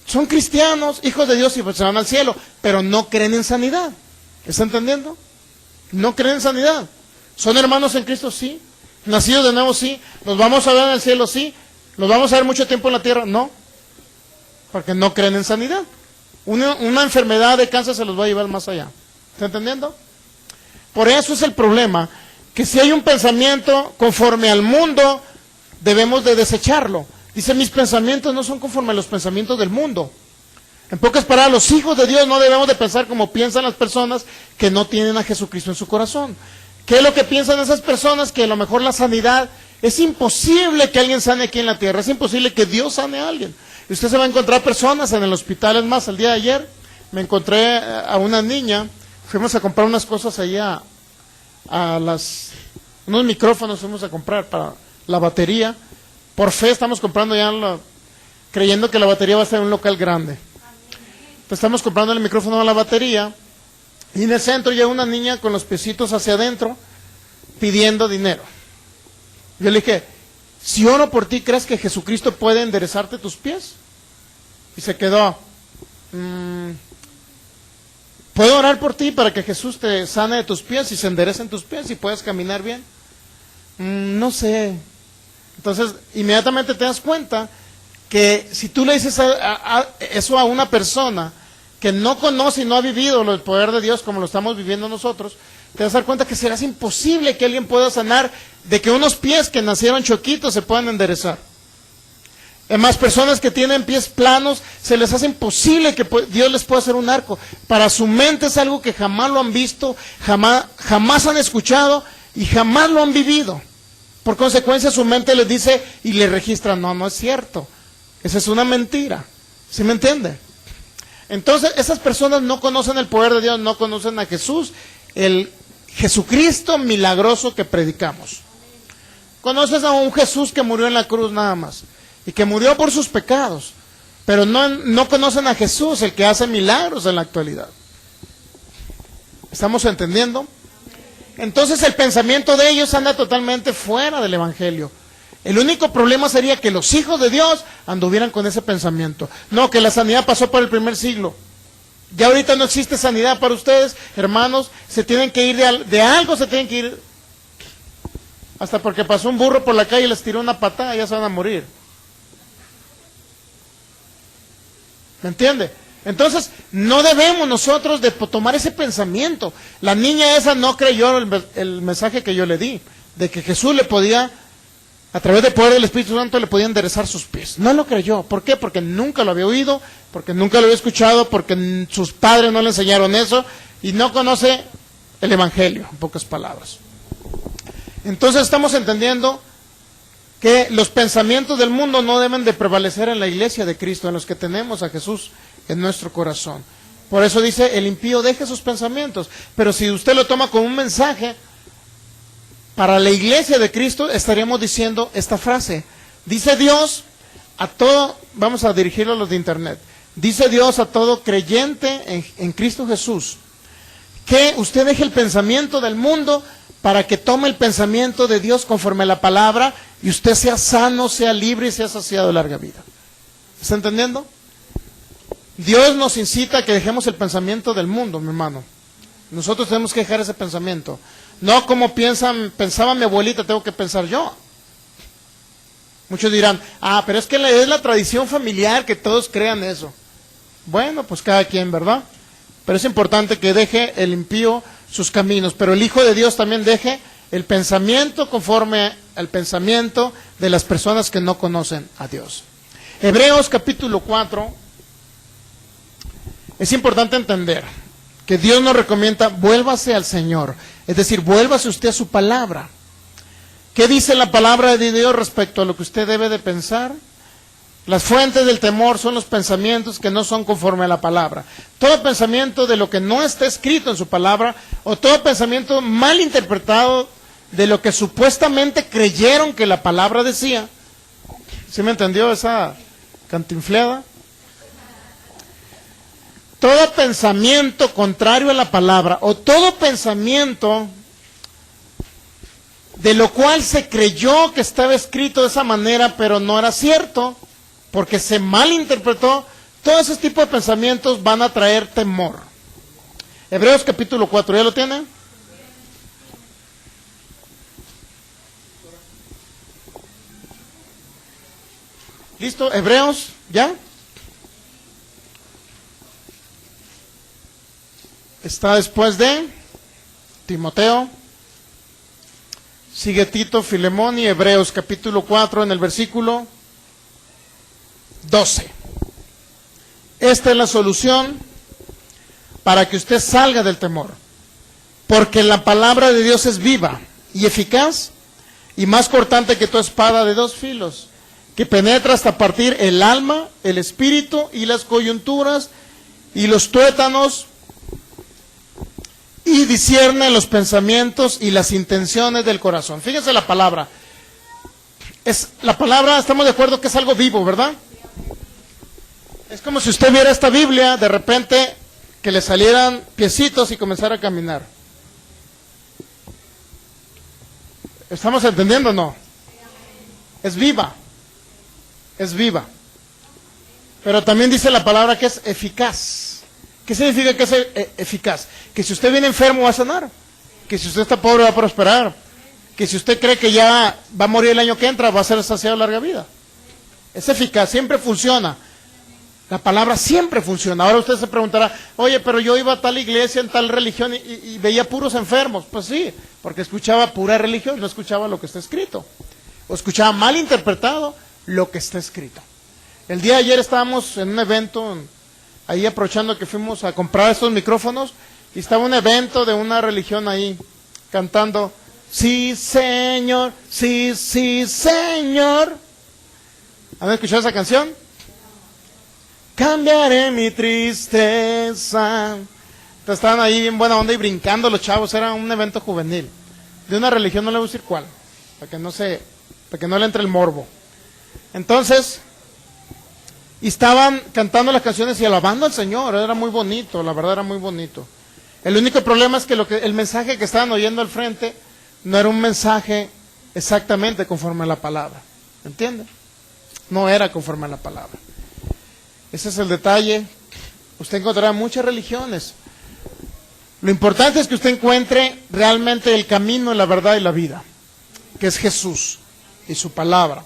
Son cristianos, hijos de Dios y pues se van al cielo, pero no creen en sanidad. ¿Está entendiendo? No creen en sanidad. ¿Son hermanos en Cristo? Sí. ¿Nacidos de nuevo? Sí. ¿Los vamos a ver en el cielo? Sí. ¿Los vamos a ver mucho tiempo en la tierra? No. Porque no creen en sanidad. Una enfermedad de cáncer se los va a llevar más allá. ¿Está entendiendo? Por eso es el problema, que si hay un pensamiento conforme al mundo, debemos de desecharlo. Dice, mis pensamientos no son conforme a los pensamientos del mundo. En pocas palabras, los hijos de Dios no debemos de pensar como piensan las personas que no tienen a Jesucristo en su corazón. ¿Qué es lo que piensan esas personas? Que a lo mejor la sanidad, es imposible que alguien sane aquí en la tierra, es imposible que Dios sane a alguien. Y usted se va a encontrar personas en el hospital. Es más, el día de ayer me encontré a una niña, fuimos a comprar unas cosas allá, unos micrófonos fuimos a comprar para la batería. Por fe estamos comprando ya, creyendo que la batería va a ser un local grande. Pues estamos comprando el micrófono a la batería, y en el centro llega una niña con los piecitos hacia adentro, pidiendo dinero. Yo le dije, si oro por ti, ¿crees que Jesucristo puede enderezarte tus pies? Y se quedó, ¿puedo orar por ti para que Jesús te sane de tus pies y se enderecen tus pies y puedas caminar bien? No sé. Entonces, inmediatamente te das cuenta que si tú le dices eso a una persona que no conoce y no ha vivido el poder de Dios como lo estamos viviendo nosotros, te vas a dar cuenta que será imposible que alguien pueda sanar de que unos pies que nacieron choquitos se puedan enderezar. Además, personas que tienen pies planos, se les hace imposible que Dios les pueda hacer un arco. Para su mente es algo que jamás lo han visto, jamás han escuchado y jamás lo han vivido. Por consecuencia, su mente les dice y le registra, no es cierto. Esa es una mentira. ¿Sí me entiende? Entonces, esas personas no conocen el poder de Dios, no conocen a Jesús, el Jesucristo milagroso que predicamos. Conoces a un Jesús que murió en la cruz nada más, y que murió por sus pecados, pero no conocen a Jesús, el que hace milagros en la actualidad. ¿Estamos entendiendo? Entonces el pensamiento de ellos anda totalmente fuera del Evangelio. El único problema sería que los hijos de Dios anduvieran con ese pensamiento. No, que la sanidad pasó por el primer siglo. Ya ahorita no existe sanidad para ustedes, hermanos. Se tienen que ir de algo, se tienen que ir. Hasta porque pasó un burro por la calle y les tiró una patada, ya se van a morir. ¿Me entiende? Entonces, no debemos nosotros de tomar ese pensamiento. La niña esa no creyó el mensaje que yo le di, de que Jesús le podía, a través del poder del Espíritu Santo, le podía enderezar sus pies. No lo creyó. ¿Por qué? Porque nunca lo había oído, porque nunca lo había escuchado, porque sus padres no le enseñaron eso, y no conoce el Evangelio, en pocas palabras. Entonces estamos entendiendo que los pensamientos del mundo no deben de prevalecer en la iglesia de Cristo, en los que tenemos a Jesús en nuestro corazón. Por eso dice, el impío deje sus pensamientos. Pero si usted lo toma como un mensaje para la iglesia de Cristo, estaríamos diciendo esta frase. Dice Dios a todo, vamos a dirigirlo a los de internet, dice Dios a todo creyente en Cristo Jesús, que usted deje el pensamiento del mundo para que tome el pensamiento de Dios conforme a la palabra y usted sea sano, sea libre y sea saciado de larga vida. ¿Está entendiendo? Dios nos incita a que dejemos el pensamiento del mundo, mi hermano. Nosotros tenemos que dejar ese pensamiento. No como pensaba mi abuelita, tengo que pensar yo. Muchos dirán, pero es que es la tradición familiar que todos crean eso. Bueno, pues cada quien, ¿verdad? Pero es importante que deje el impío sus caminos, pero el Hijo de Dios también deje el pensamiento conforme al pensamiento de las personas que no conocen a Dios. Hebreos capítulo 4, es importante entender que Dios nos recomienda, vuélvase al Señor, es decir, vuélvase usted a su palabra. ¿Qué dice la palabra de Dios respecto a lo que usted debe de pensar? Las fuentes del temor son los pensamientos que no son conforme a la palabra. Todo pensamiento de lo que no está escrito en su palabra, o todo pensamiento mal interpretado de lo que supuestamente creyeron que la palabra decía. ¿Sí me entendió esa cantinfleada? Todo pensamiento contrario a la palabra, o todo pensamiento de lo cual se creyó que estaba escrito de esa manera, pero no era cierto, porque se malinterpretó, todos esos tipos de pensamientos van a traer temor. Hebreos capítulo 4, ¿ya lo tienen? ¿Listo? Hebreos, ¿ya? Está después de Timoteo, sigue Tito, Filemón y Hebreos, capítulo 4, en el versículo 12. Esta es la solución para que usted salga del temor, porque la palabra de Dios es viva y eficaz y más cortante que toda espada de dos filos, que penetra hasta partir el alma, el espíritu y las coyunturas y los tuétanos, y discierne los pensamientos y las intenciones del corazón. Fíjense la palabra. La palabra, estamos de acuerdo que es algo vivo, ¿verdad? Es como si usted viera esta Biblia, de repente que le salieran piecitos y comenzara a caminar. ¿Estamos entendiendo o no? Es viva. Es viva. Pero también dice la palabra que es eficaz. ¿Qué significa que es eficaz? Que si usted viene enfermo va a sanar. Que si usted está pobre va a prosperar. Que si usted cree que ya va a morir el año que entra, va a ser saciado de larga vida. Es eficaz, siempre funciona. La palabra siempre funciona. Ahora usted se preguntará, oye, pero yo iba a tal iglesia, en tal religión y veía puros enfermos. Pues sí, porque escuchaba pura religión, no escuchaba lo que está escrito. O escuchaba mal interpretado lo que está escrito. El día de ayer estábamos en un evento, ahí aprovechando que fuimos a comprar estos micrófonos, y estaba un evento de una religión ahí, cantando, sí señor, sí, sí señor. ¿Han escuchado esa canción? Cambiaré mi tristeza. Entonces estaban ahí en buena onda y brincando los chavos, era un evento juvenil. De una religión, no le voy a decir cuál, para que no le entre el morbo. Entonces, y estaban cantando las canciones y alabando al Señor, era muy bonito, la verdad era muy bonito. El único problema es que el mensaje que estaban oyendo al frente no era un mensaje exactamente conforme a la palabra, ¿entiende? No era conforme a la palabra. Ese es el detalle. Usted encontrará muchas religiones. Lo importante es que usted encuentre realmente el camino, la verdad y la vida, que es Jesús y su palabra.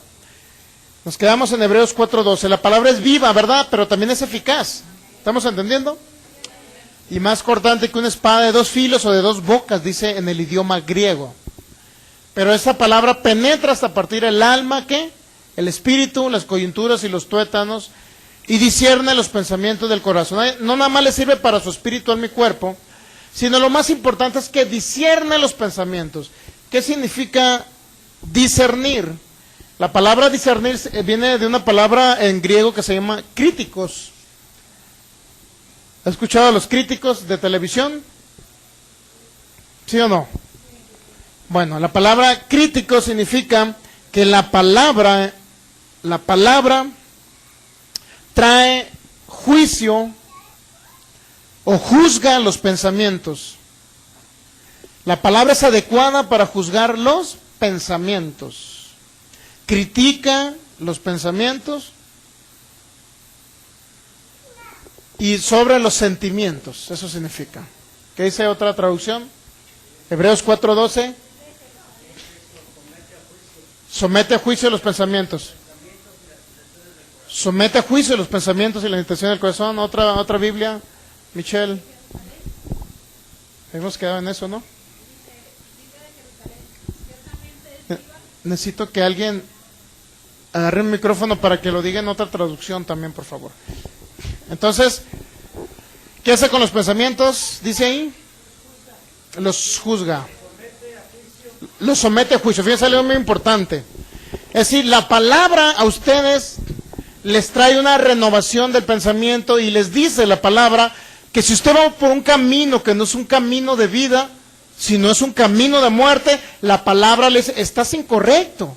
Nos quedamos en Hebreos 4:12. La palabra es viva, ¿verdad? Pero también es eficaz. ¿Estamos entendiendo? Y más cortante que una espada de dos filos o de dos bocas, dice en el idioma griego. Pero esa palabra penetra hasta partir el alma, ¿qué? El espíritu, las coyunturas y los tuétanos, y discierne los pensamientos del corazón. No nada más le sirve para su espíritu, alma y cuerpo, sino lo más importante es que discierne los pensamientos. ¿Qué significa discernir? La palabra discernir viene de una palabra en griego que se llama críticos. ¿Has escuchado a los críticos de televisión? ¿Sí o no? Bueno, la palabra crítico significa que la palabra trae juicio o juzga los pensamientos. La palabra es adecuada para juzgar los pensamientos. Critica los pensamientos y sobre los sentimientos. Eso significa. ¿Qué dice otra traducción? Hebreos 4:12. Somete a juicio los pensamientos. Somete a juicio los pensamientos y la intención del corazón. Otra Biblia, Michelle. Hemos quedado en eso, ¿no? Necesito que alguien agarre un micrófono para que lo diga en otra traducción también, por favor. Entonces, ¿qué hace con los pensamientos? Dice ahí. Los juzga. Los somete a juicio. Fíjense algo muy importante. Es decir, la palabra a ustedes les trae una renovación del pensamiento y les dice la palabra que si usted va por un camino que no es un camino de vida, sino es un camino de muerte, la palabra le dice, estás incorrecto.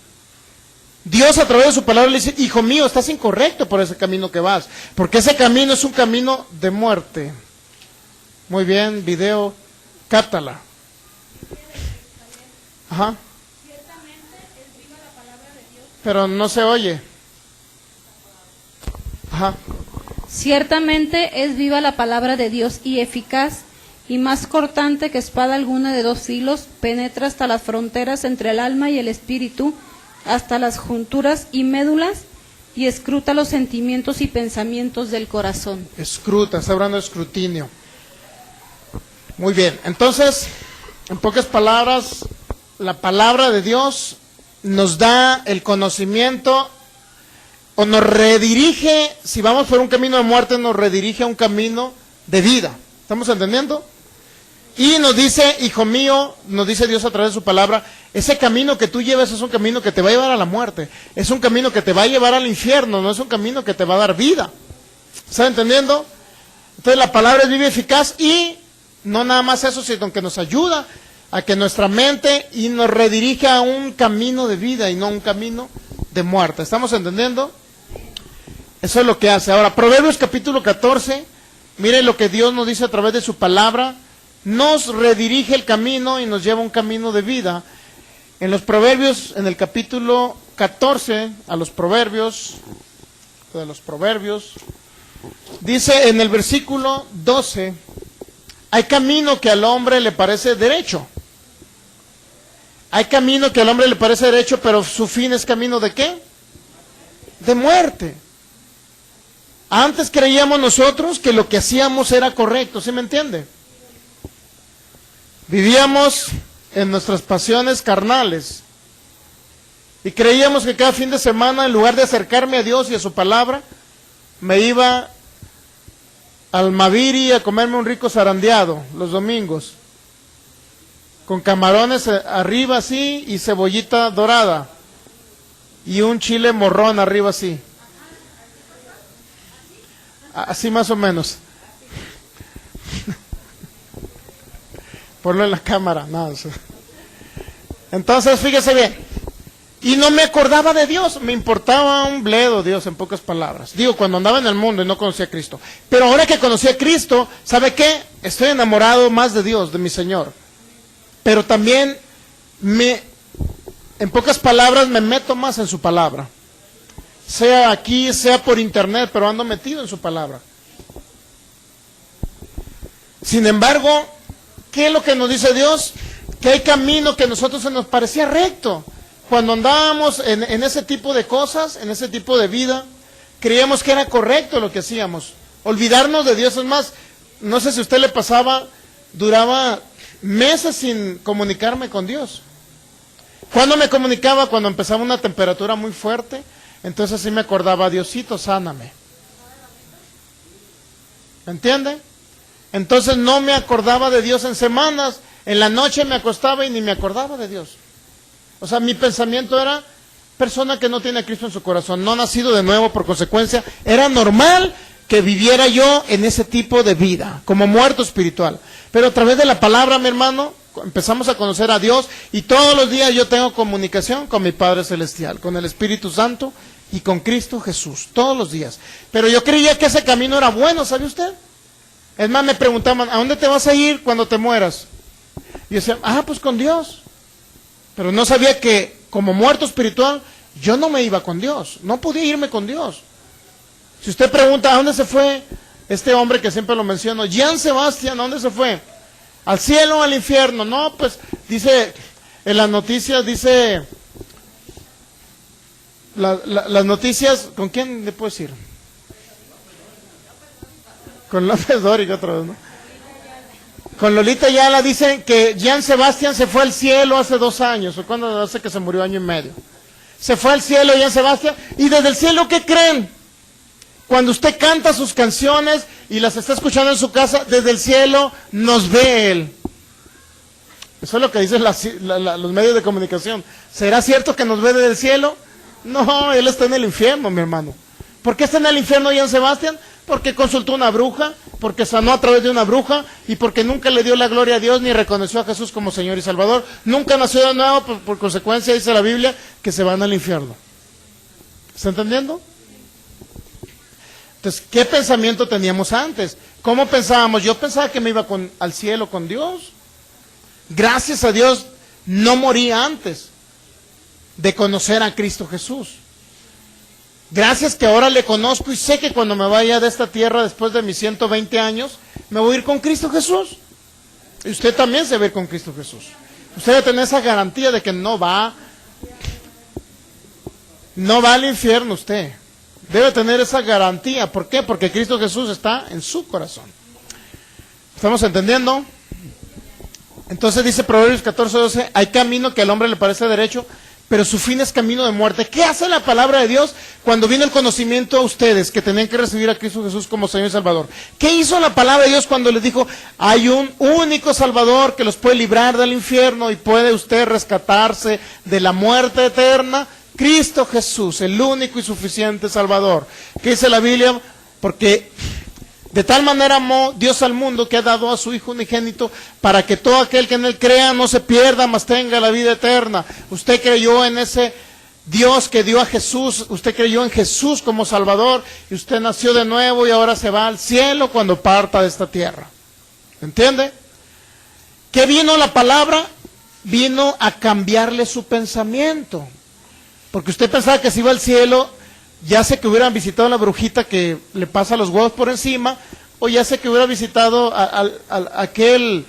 Dios a través de su palabra le dice, hijo mío, estás incorrecto por ese camino que vas, porque ese camino es un camino de muerte. Muy bien, video, cátala. Ajá. Pero no se oye. Ajá. Ciertamente es viva la palabra de Dios y eficaz, y más cortante que espada alguna de dos filos, penetra hasta las fronteras entre el alma y el espíritu, hasta las junturas y médulas, y escruta los sentimientos y pensamientos del corazón. Escruta, está hablando de escrutinio. Muy bien, entonces, En pocas palabras, la palabra de Dios nos da el conocimiento o nos redirige, si vamos por un camino de muerte, nos redirige a un camino de vida. ¿Estamos entendiendo? Y nos dice, hijo mío, nos dice Dios a través de su palabra, ese camino que tú llevas es un camino que te va a llevar a la muerte, es un camino que te va a llevar al infierno, no es un camino que te va a dar vida. ¿Están entendiendo? Entonces la palabra es viva y eficaz, y no nada más eso, sino que nos ayuda a que nuestra mente y nos redirige a un camino de vida y no a un camino de muerte. ¿Estamos entendiendo? Eso es lo que hace. Ahora, Proverbios capítulo 14, miren lo que Dios nos dice a través de su palabra, nos redirige el camino y nos lleva a un camino de vida. En los Proverbios, en el capítulo 14, a los Proverbios, dice en el versículo 12, hay camino que al hombre le parece derecho. Hay camino que al hombre le parece derecho, pero su fin es camino ¿de qué? De muerte. Antes creíamos nosotros que lo que hacíamos era correcto, ¿sí me entiende? Vivíamos en nuestras pasiones carnales y creíamos que cada fin de semana, en lugar de acercarme a Dios y a su palabra, me iba al Maviri a comerme un rico zarandeado los domingos, con camarones arriba así y cebollita dorada y un chile morrón arriba así. Así más o menos. Ponlo en la cámara. No, entonces, fíjese bien. Y no me acordaba de Dios. Me importaba un bledo Dios, en pocas palabras. Digo, cuando andaba en el mundo y no conocía a Cristo. Pero ahora que conocí a Cristo, ¿sabe qué? Estoy enamorado más de Dios, de mi Señor. Pero también, en pocas palabras, me meto más en su palabra. Sea aquí, sea por internet, pero ando metido en su palabra. Sin embargo, ¿qué es lo que nos dice Dios? Que hay camino que a nosotros se nos parecía recto. Cuando andábamos en ese tipo de cosas, en ese tipo de vida, creíamos que era correcto lo que hacíamos. Olvidarnos de Dios. Es más, no sé si a usted le pasaba, duraba meses sin comunicarme con Dios. ¿Cuándo me comunicaba? Cuando empezaba una temperatura muy fuerte. Entonces sí me acordaba, Diosito, sáname. ¿Me entiende? Entonces no me acordaba de Dios en semanas. En la noche me acostaba y ni me acordaba de Dios. O sea, mi pensamiento era, persona que no tiene a Cristo en su corazón, no nacido de nuevo, por consecuencia, era normal que viviera yo en ese tipo de vida, como muerto espiritual. Pero a través de la palabra, mi hermano, empezamos a conocer a Dios, y todos los días yo tengo comunicación con mi Padre Celestial, con el Espíritu Santo y con Cristo Jesús, todos los días. Pero yo creía que ese camino era bueno, ¿sabe usted? Es más, me preguntaban, ¿a dónde te vas a ir cuando te mueras? Y yo decía, pues con Dios. Pero no sabía que como muerto espiritual, yo no me iba con Dios, no podía irme con Dios. Si usted pregunta, ¿a dónde se fue este hombre que siempre lo menciono? Jean Sebastián, ¿a dónde se fue? ¿Al cielo o al infierno? No, pues dice, en las noticias dice, las noticias, ¿con quién le puedo decir? Con López Dóriga otra vez, ¿no? Con Lolita Ayala dicen que Jean Sebastián se fue al cielo hace 2 años, o cuando hace que se murió 1 año y medio. Se fue al cielo Jean Sebastián, y desde el cielo, ¿qué creen? Cuando usted canta sus canciones y las está escuchando en su casa, desde el cielo nos ve Él. Eso es lo que dicen los medios de comunicación. ¿Será cierto que nos ve desde el cielo? No, Él está en el infierno, mi hermano. ¿Por qué está en el infierno Jean Sebastián? Porque consultó una bruja, porque sanó a través de una bruja, y porque nunca le dio la gloria a Dios ni reconoció a Jesús como Señor y Salvador. Nunca nació de nuevo, por consecuencia dice la Biblia que se van al infierno. ¿Está entendiendo? Entonces, ¿qué pensamiento teníamos antes? ¿Cómo pensábamos? Yo pensaba que me iba al cielo con Dios. Gracias a Dios no morí antes de conocer a Cristo Jesús. Gracias que ahora le conozco y sé que cuando me vaya de esta tierra después de mis 120 años, me voy a ir con Cristo Jesús. Y usted también se va a ir con Cristo Jesús. Usted debe tener esa garantía de que no va al infierno usted. Debe tener esa garantía. ¿Por qué? Porque Cristo Jesús está en su corazón. ¿Estamos entendiendo? Entonces dice Proverbios 14:12, hay camino que al hombre le parece derecho, pero su fin es camino de muerte. ¿Qué hace la palabra de Dios cuando vino el conocimiento a ustedes que tenían que recibir a Cristo Jesús como Señor y Salvador? ¿Qué hizo la palabra de Dios cuando les dijo, hay un único Salvador que los puede librar del infierno y puede usted rescatarse de la muerte eterna? Cristo Jesús, el único y suficiente Salvador. ¿Qué dice la Biblia? Porque de tal manera amó Dios al mundo que ha dado a su Hijo unigénito para que todo aquel que en Él crea no se pierda, mas tenga la vida eterna. Usted creyó en ese Dios que dio a Jesús, usted creyó en Jesús como Salvador y usted nació de nuevo y ahora se va al cielo cuando parta de esta tierra. ¿Entiende? ¿Qué vino la palabra? Vino a cambiarle su pensamiento. Porque usted pensaba que se iba al cielo, ya sé que hubieran visitado a la brujita que le pasa los huevos por encima, o ya sé que hubiera visitado aquel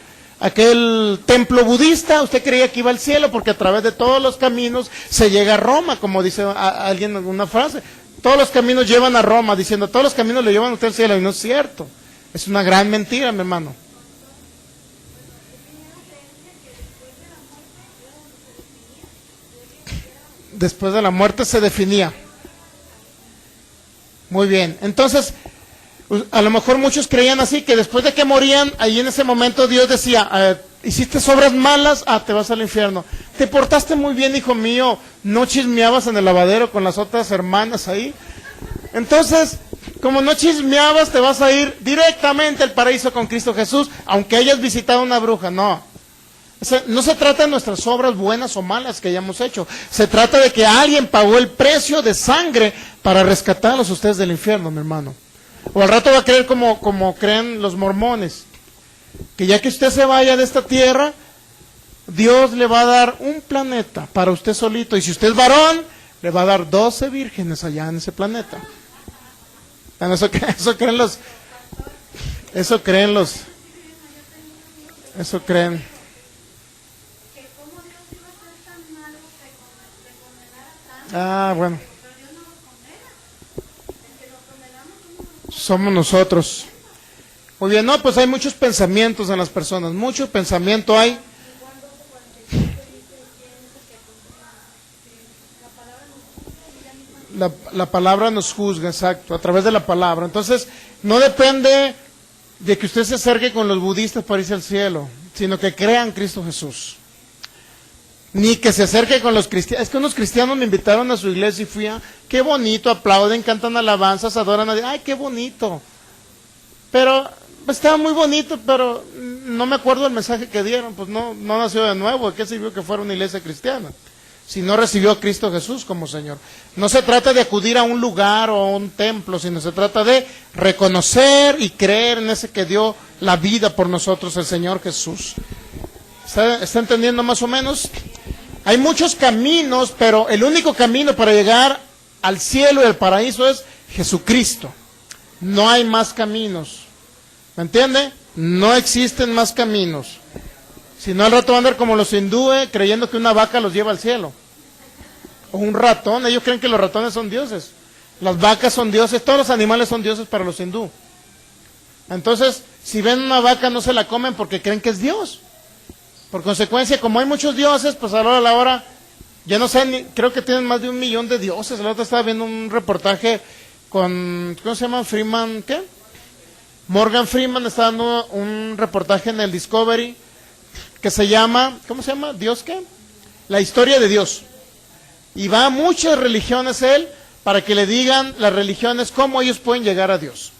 templo budista. Usted creía que iba al cielo porque a través de todos los caminos se llega a Roma, como dice alguien en una frase. Todos los caminos llevan a Roma, diciendo, todos los caminos le llevan a usted al cielo, y no es cierto. Es una gran mentira, mi hermano. Después de la muerte se definía. Muy bien, entonces, a lo mejor muchos creían así, que después de que morían, ahí en ese momento Dios decía, hiciste obras malas, te vas al infierno. Te portaste muy bien, hijo mío, no chismeabas en el lavadero con las otras hermanas ahí. Entonces, como no chismeabas, te vas a ir directamente al paraíso con Cristo Jesús, aunque hayas visitado una bruja. No. No se trata de nuestras obras buenas o malas que hayamos hecho. Se trata de que alguien pagó el precio de sangre para rescatarlos ustedes del infierno, mi hermano. O al rato va a creer como creen los mormones, que ya que usted se vaya de esta tierra, Dios le va a dar un planeta para usted solito. Y si usted es varón, le va a dar 12 vírgenes allá en ese planeta. Bueno, eso creen los... Bueno. Somos nosotros. Muy bien, no, pues hay muchos pensamientos en las personas, mucho pensamiento hay. La palabra nos juzga, exacto, a través de la palabra. Entonces, no depende de que usted se acerque con los budistas para irse al cielo, sino que crean Cristo Jesús. Ni que se acerque con los cristianos. Es que unos cristianos me invitaron a su iglesia y fui a... Qué bonito, aplauden, cantan alabanzas, adoran a Dios. ¡Ay, qué bonito! Pero estaba muy bonito, pero no me acuerdo del mensaje que dieron. Pues no nació de nuevo. ¿De qué sirvió que fuera una iglesia cristiana? Si no recibió a Cristo Jesús como Señor. No se trata de acudir a un lugar o a un templo, sino se trata de reconocer y creer en ese que dio la vida por nosotros, el Señor Jesús. ¿Está entendiendo más o menos? Hay muchos caminos, pero el único camino para llegar al cielo y al paraíso es Jesucristo. No hay más caminos. ¿Me entiende? No existen más caminos. Si no, al rato van a andar como los hindúes, creyendo que una vaca los lleva al cielo. O un ratón. Ellos creen que los ratones son dioses. Las vacas son dioses. Todos los animales son dioses para los hindú. Entonces, si ven una vaca, no se la comen porque creen que es Dios. Por consecuencia, como hay muchos dioses, pues a la hora, ya no sé, creo que tienen más de 1 millón de dioses. La otra estaba viendo un reportaje con, ¿cómo se llama? Freeman, ¿qué? Morgan Freeman está dando un reportaje en el Discovery que se llama, ¿cómo se llama? ¿Dios qué? La historia de Dios. Y va a muchas religiones él para que le digan las religiones cómo ellos pueden llegar a Dios.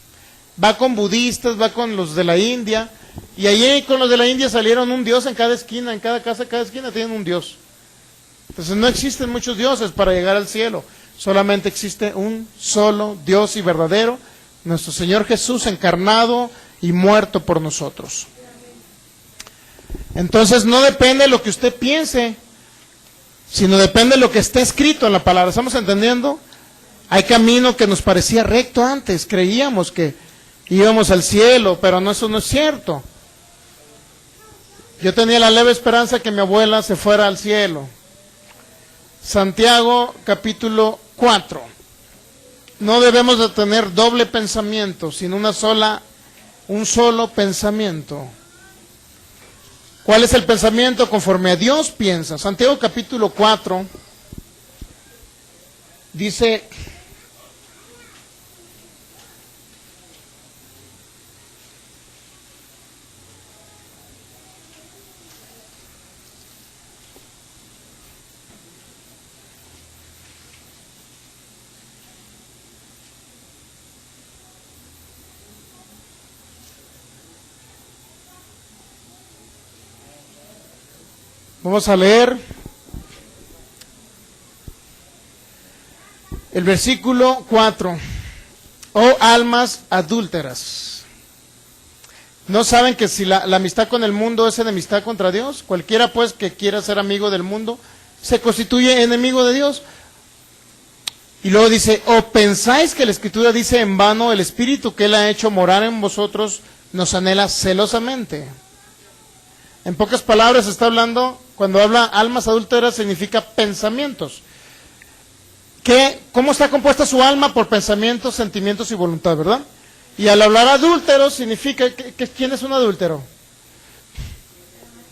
Va con budistas, va con los de la India. Y allí con los de la India salieron un dios en cada esquina, en cada casa, cada esquina tienen un dios. Entonces no existen muchos dioses para llegar al cielo, solamente existe un solo Dios y verdadero, nuestro Señor Jesús encarnado y muerto por nosotros. Entonces no depende de lo que usted piense, sino depende de lo que está escrito en la palabra. ¿Estamos entendiendo? Hay camino que nos parecía recto antes, creíamos que íbamos al cielo, pero no, eso no es cierto. Yo tenía la leve esperanza que mi abuela se fuera al cielo. Santiago capítulo 4. No debemos de tener doble pensamiento, sino un solo pensamiento. ¿Cuál es el pensamiento conforme a Dios piensa? Santiago capítulo 4 dice: vamos a leer el versículo 4. Oh almas adúlteras, ¿no saben que si la amistad con el mundo es enemistad contra Dios? Cualquiera pues que quiera ser amigo del mundo se constituye enemigo de Dios. Y luego dice: ¿o pensáis que la Escritura dice en vano, el Espíritu que Él ha hecho morar en vosotros nos anhela celosamente? En pocas palabras está hablando, cuando habla almas adúlteras significa pensamientos. ¿Cómo está compuesta su alma? Por pensamientos, sentimientos y voluntad, ¿verdad? Y al hablar adúltero significa, ¿quién es un adúltero?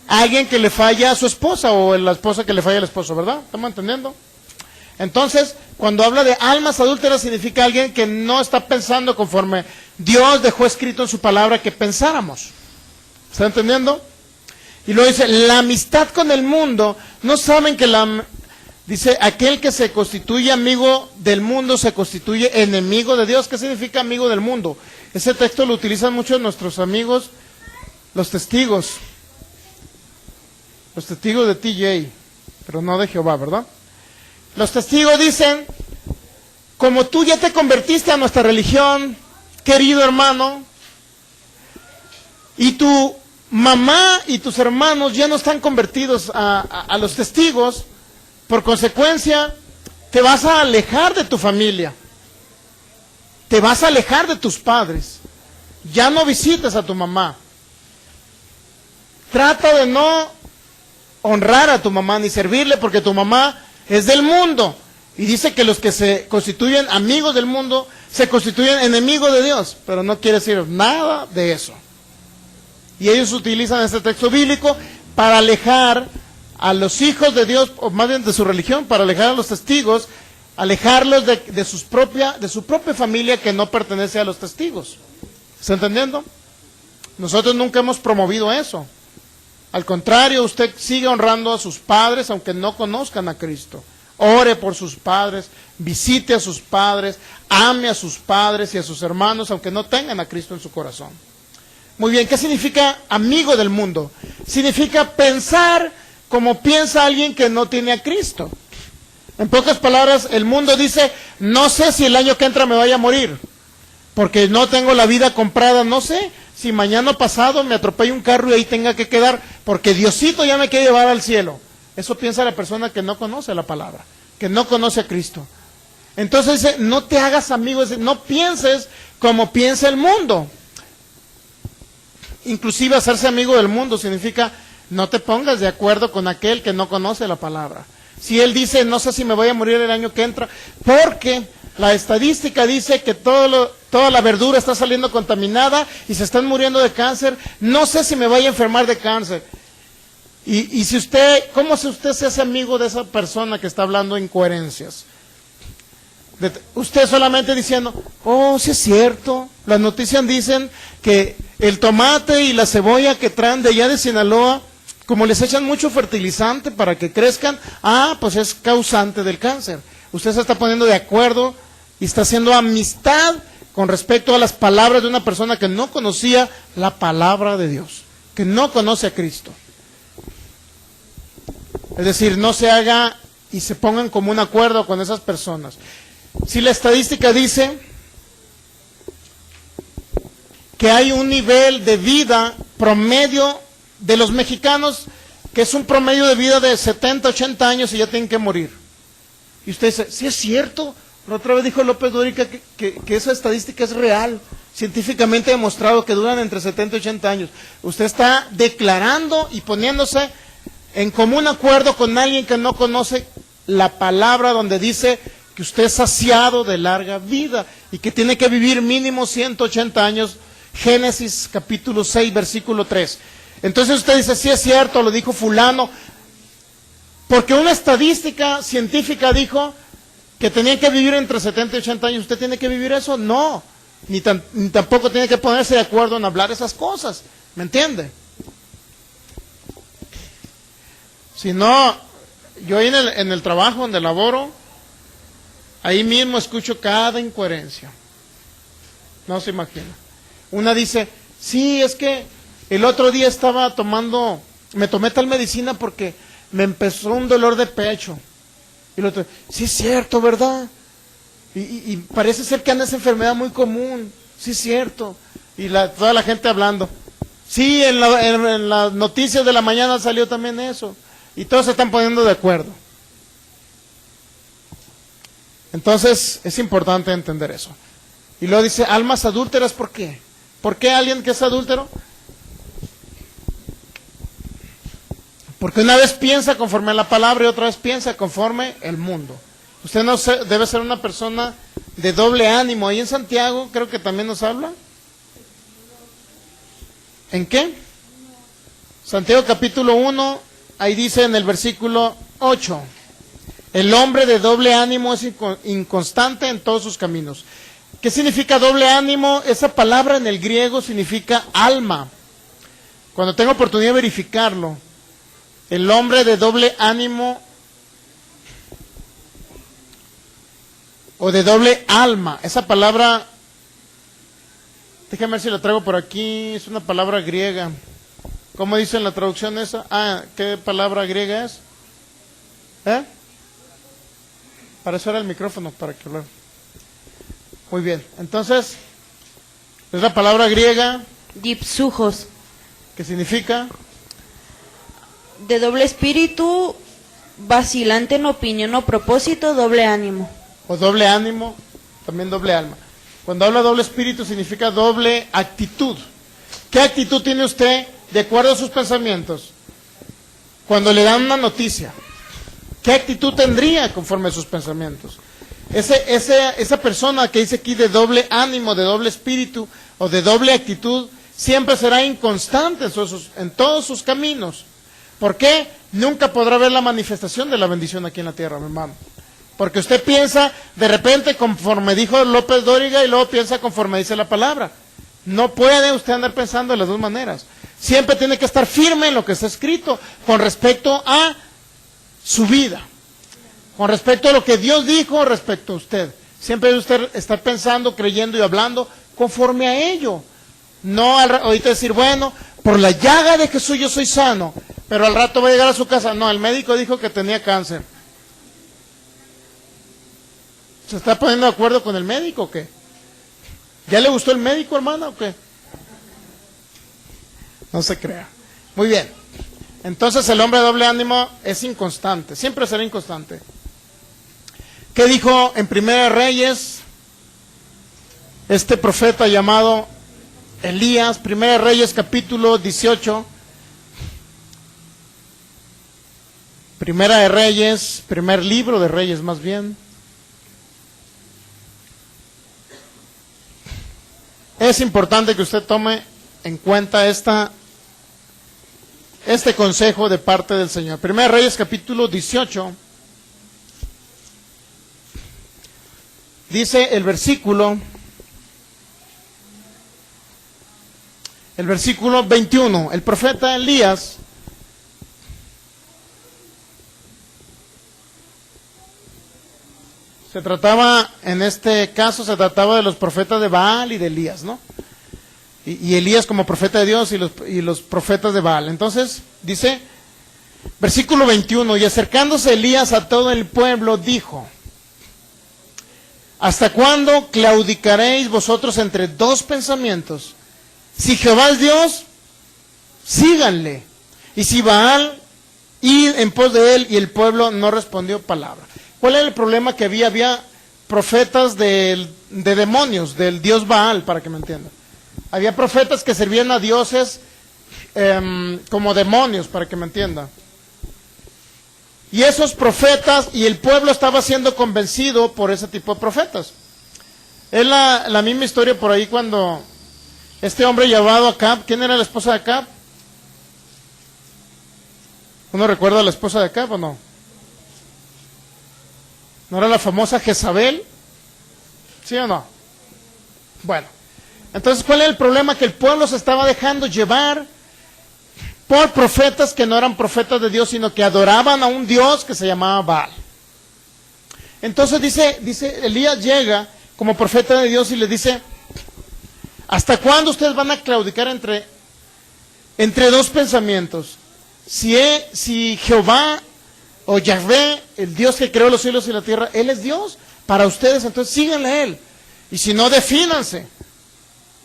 Alguien que le falla a su esposa, o la esposa que le falla al esposo, ¿verdad? ¿Estamos entendiendo? Entonces, cuando habla de almas adúlteras significa alguien que no está pensando conforme Dios dejó escrito en su palabra que pensáramos. ¿Está entendiendo? Y luego dice, la amistad con el mundo, ¿no saben que dice, aquel que se constituye amigo del mundo se constituye enemigo de Dios? ¿Qué significa amigo del mundo? Ese texto lo utilizan muchos nuestros amigos, los testigos de TJ, pero no de Jehová, ¿verdad? Los testigos dicen, como tú ya te convertiste a nuestra religión, querido hermano, y tu mamá y tus hermanos ya no están convertidos a los testigos, por consecuencia, te vas a alejar de tu familia, te vas a alejar de tus padres, ya no visites a tu mamá, trata de no honrar a tu mamá ni servirle, porque tu mamá es del mundo, y dice que los que se constituyen amigos del mundo, se constituyen enemigos de Dios, pero no quiere decir nada de eso. Y ellos utilizan este texto bíblico para alejar a los hijos de Dios, o más bien de su religión, para alejar a los testigos, alejarlos de su propia familia que no pertenece a los testigos. ¿Está entendiendo? Nosotros nunca hemos promovido eso. Al contrario, usted sigue honrando a sus padres aunque no conozcan a Cristo. Ore por sus padres, visite a sus padres, ame a sus padres y a sus hermanos aunque no tengan a Cristo en su corazón. Muy bien, ¿qué significa amigo del mundo? Significa pensar como piensa alguien que no tiene a Cristo. En pocas palabras, el mundo dice, no sé si el año que entra me vaya a morir, porque no tengo la vida comprada, no sé si mañana o pasado me atropelle un carro y ahí tenga que quedar, porque Diosito ya me quiere llevar al cielo. Eso piensa la persona que no conoce la palabra, que no conoce a Cristo. Entonces dice, no te hagas amigo, no pienses como piensa el mundo. Inclusive hacerse amigo del mundo significa no te pongas de acuerdo con aquel que no conoce la palabra. Si él dice, no sé si me voy a morir el año que entra, porque la estadística dice que toda la verdura está saliendo contaminada y se están muriendo de cáncer, no sé si me voy a enfermar de cáncer. Y si usted, ¿cómo si usted se hace amigo de esa persona que está hablando incoherencias? Usted solamente diciendo, oh, sí es cierto, las noticias dicen que el tomate y la cebolla que traen de allá de Sinaloa, como les echan mucho fertilizante para que crezcan, pues es causante del cáncer. Usted se está poniendo de acuerdo y está haciendo amistad con respecto a las palabras de una persona que no conocía la palabra de Dios, que no conoce a Cristo. Es decir, no se haga y se pongan como un acuerdo con esas personas. Si la estadística dice que hay un nivel de vida promedio de los mexicanos, que es un promedio de vida de 70, 80 años y ya tienen que morir. Y usted dice, sí es cierto, pero otra vez dijo López Dóriga que esa estadística es real, científicamente demostrado que duran entre 70 y 80 años. Usted está declarando y poniéndose en común acuerdo con alguien que no conoce la palabra donde dice que usted es saciado de larga vida y que tiene que vivir mínimo 180 años. Génesis capítulo 6, versículo 3. Entonces usted dice, sí es cierto, lo dijo fulano, porque una estadística científica dijo que tenían que vivir entre 70 y 80 años. ¿Usted tiene que vivir eso? No, ni tampoco tiene que ponerse de acuerdo en hablar esas cosas, ¿me entiende? Si no, yo ahí en el trabajo donde laboro, ahí mismo escucho cada incoherencia. No se imagina. Una dice, sí, es que el otro día me tomé tal medicina porque me empezó un dolor de pecho. Y el otro, sí es cierto, ¿verdad? Y parece ser que anda esa enfermedad muy común. Sí es cierto. Y toda la gente hablando. Sí, en las noticias de la mañana salió también eso. Y todos se están poniendo de acuerdo. Entonces, es importante entender eso. Y luego dice, almas adúlteras, ¿por qué? ¿Por qué alguien que es adúltero? Porque una vez piensa conforme a la palabra y otra vez piensa conforme el mundo. Usted no debe ser una persona de doble ánimo. Ahí en Santiago creo que también nos habla. ¿En qué? Santiago capítulo 1, ahí dice en el versículo 8. El hombre de doble ánimo es inconstante en todos sus caminos. ¿Qué significa doble ánimo? Esa palabra en el griego significa alma. Cuando tengo oportunidad de verificarlo, el hombre de doble ánimo o de doble alma, esa palabra, déjame ver si la traigo por aquí, es una palabra griega. ¿Cómo dice en la traducción esa? ¿Qué palabra griega es? Para eso era el micrófono, para que hablar. Muy bien, entonces, es la palabra griega Dipsujos, que significa de doble espíritu, vacilante en opinión o propósito, doble ánimo. o doble ánimo, también doble alma. Cuando habla doble espíritu significa doble actitud. ¿Qué actitud tiene usted de acuerdo a sus pensamientos? Cuando le dan una noticia, ¿qué actitud tendría conforme a sus pensamientos? Esa persona que dice aquí de doble ánimo, de doble espíritu o de doble actitud, siempre será inconstante en todos sus caminos. ¿Por qué? Nunca podrá ver la manifestación de la bendición aquí en la tierra, mi hermano. Porque usted piensa de repente conforme dijo López Dóriga y luego piensa conforme dice la palabra. No puede usted andar pensando de las dos maneras. Siempre tiene que estar firme en lo que está escrito con respecto a su vida. Con respecto a lo que Dios dijo respecto a usted. Siempre debe usted estar pensando, creyendo y hablando conforme a ello. No ahorita decir, bueno, por la llaga de Jesús yo soy sano, pero al rato va a llegar a su casa. No, el médico dijo que tenía cáncer. ¿Se está poniendo de acuerdo con el médico o qué? ¿Ya le gustó el médico, hermana, o qué? No se crea. Muy bien. Entonces el hombre de doble ánimo es inconstante, siempre será inconstante. ¿Qué dijo en Primera de Reyes este profeta llamado Elías? Primera de Reyes capítulo 18. Primera de Reyes, primer libro de Reyes más bien. Es importante que usted tome en cuenta este consejo de parte del Señor. Primera de Reyes capítulo 18. Dice el versículo 21. El profeta Elías en este caso se trataba de los profetas de Baal y de Elías, ¿no? Y Elías como profeta de Dios y los profetas de Baal. Entonces, dice, versículo 21, y acercándose Elías a todo el pueblo, dijo, ¿hasta cuándo claudicaréis vosotros entre dos pensamientos? Si Jehová es Dios, síganle. Y si Baal, id en pos de él. Y el pueblo no respondió palabra. ¿Cuál era el problema que había? Había profetas de demonios, del dios Baal, para que me entiendan. Había profetas que servían a dioses como demonios, para que me entiendan. Y esos profetas, y el pueblo estaba siendo convencido por ese tipo de profetas. Es la misma historia por ahí cuando este hombre llamado Acab, ¿quién era la esposa de Acab? ¿Uno recuerda a la esposa de Acab o no? ¿No era la famosa Jezabel? ¿Sí o no? Bueno, entonces, ¿cuál es el problema? Que el pueblo se estaba dejando llevar por profetas que no eran profetas de Dios, sino que adoraban a un Dios que se llamaba Baal. Entonces dice, Elías llega como profeta de Dios y le dice, ¿hasta cuándo ustedes van a claudicar entre dos pensamientos? Si Jehová o Yahvé, el Dios que creó los cielos y la tierra, Él es Dios para ustedes, entonces síganle a Él. Y si no, defínanse.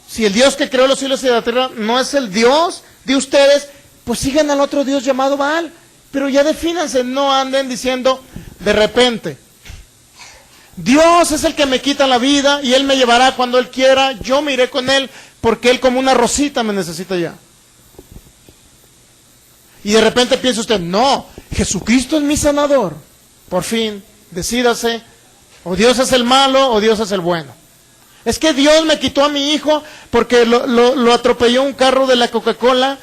Si el Dios que creó los cielos y la tierra no es el Dios de ustedes, pues sigan al otro Dios llamado Baal. Pero ya defínanse, no anden diciendo de repente, Dios es el que me quita la vida y Él me llevará cuando Él quiera, yo me iré con Él, porque Él como una rosita me necesita ya. Y de repente piensa usted, no, Jesucristo es mi sanador. Por fin, decídase, o Dios es el malo o Dios es el bueno. Es que Dios me quitó a mi hijo porque lo atropelló un carro de la Coca-Cola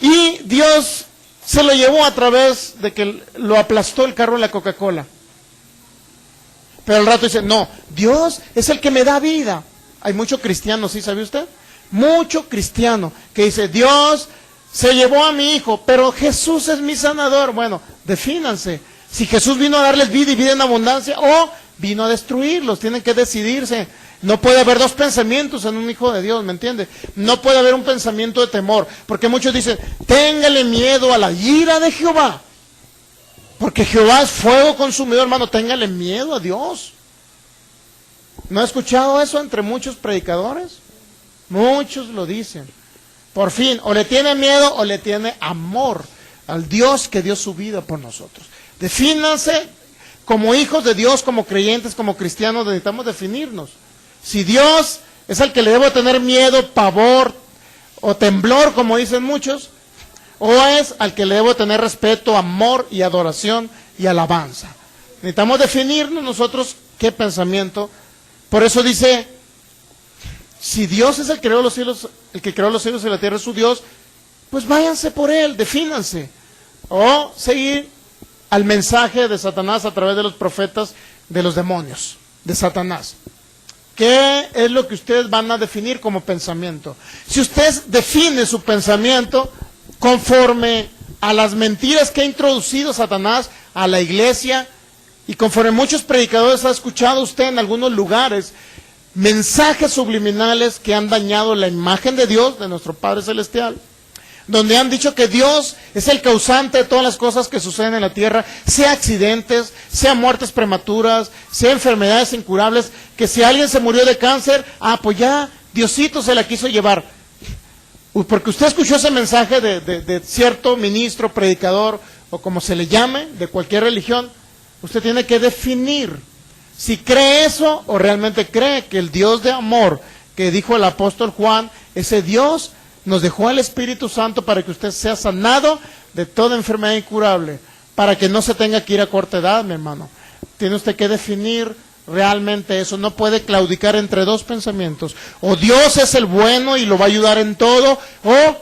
y Dios se lo llevó a través de que lo aplastó el carro de la Coca-Cola. Pero al rato dice, no, Dios es el que me da vida. Hay mucho cristiano, ¿sí sabe usted? Mucho cristiano que dice, Dios se llevó a mi hijo, pero Jesús es mi sanador. Bueno, defínanse. Si Jesús vino a darles vida y vida en abundancia, o vino a destruirlos, tienen que decidirse. No puede haber dos pensamientos en un hijo de Dios, ¿me entiende? No puede haber un pensamiento de temor, porque muchos dicen, téngale miedo a la ira de Jehová, porque Jehová es fuego consumidor, hermano, téngale miedo a Dios. ¿No ha escuchado eso entre muchos predicadores? Muchos lo dicen. Por fin, o le tiene miedo o le tiene amor al Dios que dio su vida por nosotros. Defínanse como hijos de Dios, como creyentes, como cristianos, necesitamos definirnos. Si Dios es el que le debo tener miedo, pavor o temblor, como dicen muchos, o es al que le debo tener respeto, amor y adoración y alabanza. Necesitamos definirnos nosotros qué pensamiento. Por eso dice, si Dios es el que creó los cielos y la tierra es su Dios, pues váyanse por Él, defínanse. O seguir al mensaje de Satanás a través de los profetas de los demonios, de Satanás. ¿Qué es lo que ustedes van a definir como pensamiento? Si usted define su pensamiento conforme a las mentiras que ha introducido Satanás a la iglesia, y conforme muchos predicadores ha escuchado usted en algunos lugares, mensajes subliminales que han dañado la imagen de Dios, de nuestro Padre Celestial, donde han dicho que Dios es el causante de todas las cosas que suceden en la tierra, sea accidentes, sea muertes prematuras, sea enfermedades incurables, que si alguien se murió de cáncer, pues ya Diosito se la quiso llevar. Porque usted escuchó ese mensaje de cierto ministro, predicador, o como se le llame, de cualquier religión, usted tiene que definir si cree eso o realmente cree que el Dios de amor que dijo el apóstol Juan, ese Dios nos dejó al Espíritu Santo para que usted sea sanado de toda enfermedad incurable, para que no se tenga que ir a corta edad, mi hermano. Tiene usted que definir realmente eso, no puede claudicar entre dos pensamientos. O Dios es el bueno y lo va a ayudar en todo, o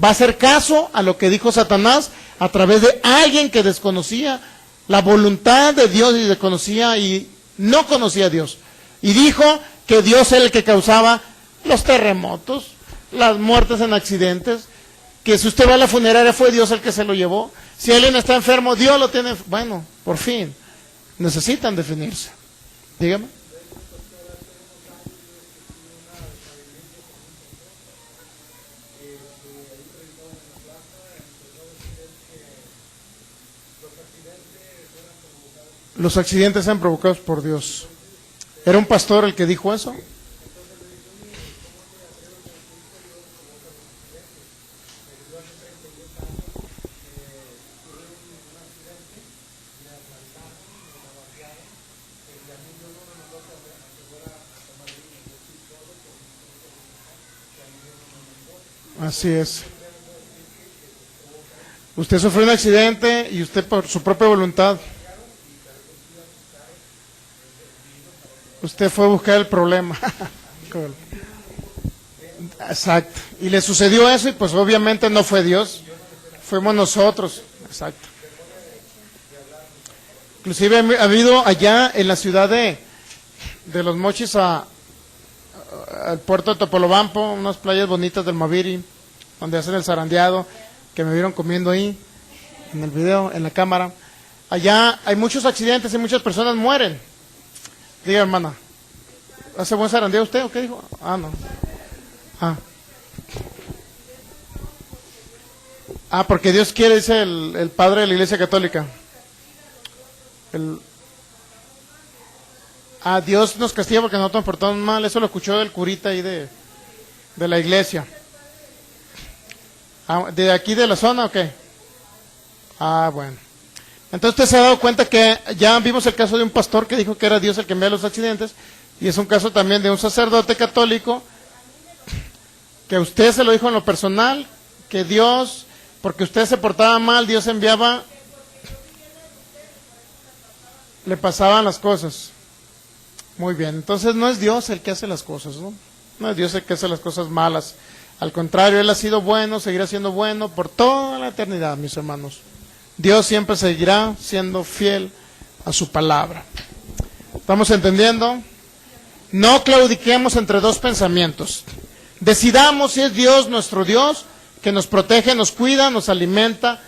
va a hacer caso a lo que dijo Satanás a través de alguien que desconocía la voluntad de Dios y desconocía y no conocía a Dios. Y dijo que Dios era el que causaba los terremotos, las muertes en accidentes, que si usted va a la funeraria fue Dios el que se lo llevó. Si alguien está enfermo, Dios lo tiene. Bueno, por fin, necesitan definirse. Dígame. Los accidentes sean provocados por Dios. ¿Era un pastor el que dijo eso? Así es. Usted sufrió un accidente y usted por su propia voluntad, usted fue a buscar el problema. Exacto. Y le sucedió eso y pues obviamente no fue Dios, fuimos nosotros. exacto. Inclusive ha habido allá en la ciudad de Los Mochis al puerto de Topolobampo, unas playas bonitas del Maviri, donde hacen el zarandeado, que me vieron comiendo ahí, en el video, en la cámara. Allá hay muchos accidentes y muchas personas mueren. Diga, hermana, ¿hace buen zarandeo usted o qué dijo? Ah, no. Porque Dios quiere, dice el padre de la Iglesia Católica. Dios nos castiga porque nosotros nos portamos mal. Eso lo escuchó del curita ahí de la iglesia. ¿De aquí de la zona o qué? Bueno. Entonces usted se ha dado cuenta que ya vimos el caso de un pastor que dijo que era Dios el que envía los accidentes, y es un caso también de un sacerdote católico que usted se lo dijo en lo personal, que Dios, porque usted se portaba mal, Dios enviaba, le pasaban las cosas. Muy bien, entonces no es Dios el que hace las cosas, ¿no? No es Dios el que hace las cosas malas. Al contrario, Él ha sido bueno, seguirá siendo bueno por toda la eternidad, mis hermanos. Dios siempre seguirá siendo fiel a su palabra. ¿Estamos entendiendo? No claudiquemos entre dos pensamientos. Decidamos si es Dios nuestro Dios, que nos protege, nos cuida, nos alimenta,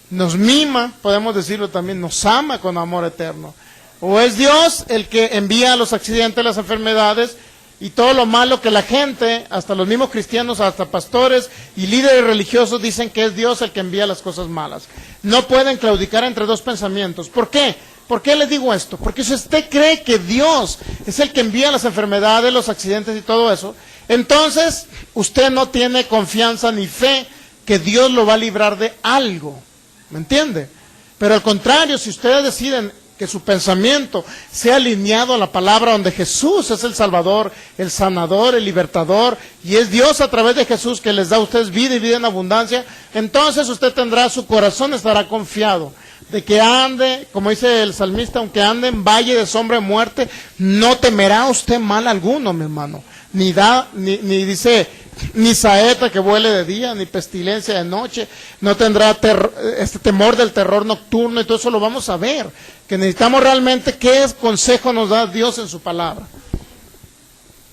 nos mima, podemos decirlo también, nos ama con amor eterno. O es Dios el que envía los accidentes, las enfermedades y todo lo malo que la gente, hasta los mismos cristianos, hasta pastores y líderes religiosos dicen que es Dios el que envía las cosas malas. No pueden claudicar entre dos pensamientos. ¿Por qué? ¿Por qué les digo esto? Porque si usted cree que Dios es el que envía las enfermedades, los accidentes y todo eso, entonces usted no tiene confianza ni fe que Dios lo va a librar de algo. ¿Me entiende? Pero al contrario, si ustedes deciden que su pensamiento sea alineado a la palabra, donde Jesús es el Salvador, el sanador, el libertador, y es Dios a través de Jesús que les da a ustedes vida y vida en abundancia, entonces usted tendrá, su corazón estará confiado de que ande, como dice el salmista, aunque ande en valle de sombra de muerte, no temerá usted mal alguno, mi hermano. Ni dice, ni saeta que vuele de día, ni pestilencia de noche, no tendrá temor del terror nocturno, y todo eso lo vamos a ver, que necesitamos realmente qué consejo nos da Dios en su palabra.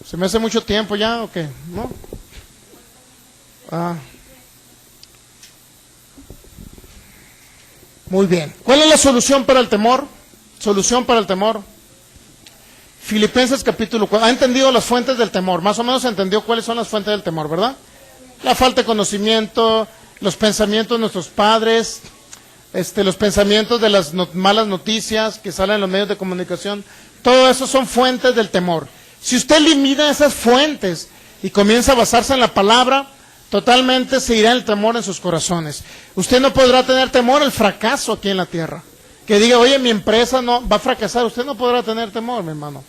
¿Se me hace mucho tiempo ya o qué? ¿No? Muy bien. ¿Cuál es la solución para el temor? Solución para el temor. Filipenses capítulo 4. ¿Ha entendido las fuentes del temor? Más o menos entendió cuáles son las fuentes del temor, ¿verdad? La falta de conocimiento, los pensamientos de nuestros padres, los pensamientos de las malas noticias que salen en los medios de comunicación. Todo eso son fuentes del temor. Si usted elimina esas fuentes y comienza a basarse en la palabra, totalmente se irá el temor en sus corazones. Usted no podrá tener temor al fracaso aquí en la tierra. Que diga, oye, mi empresa no va a fracasar. Usted no podrá tener temor, mi hermano.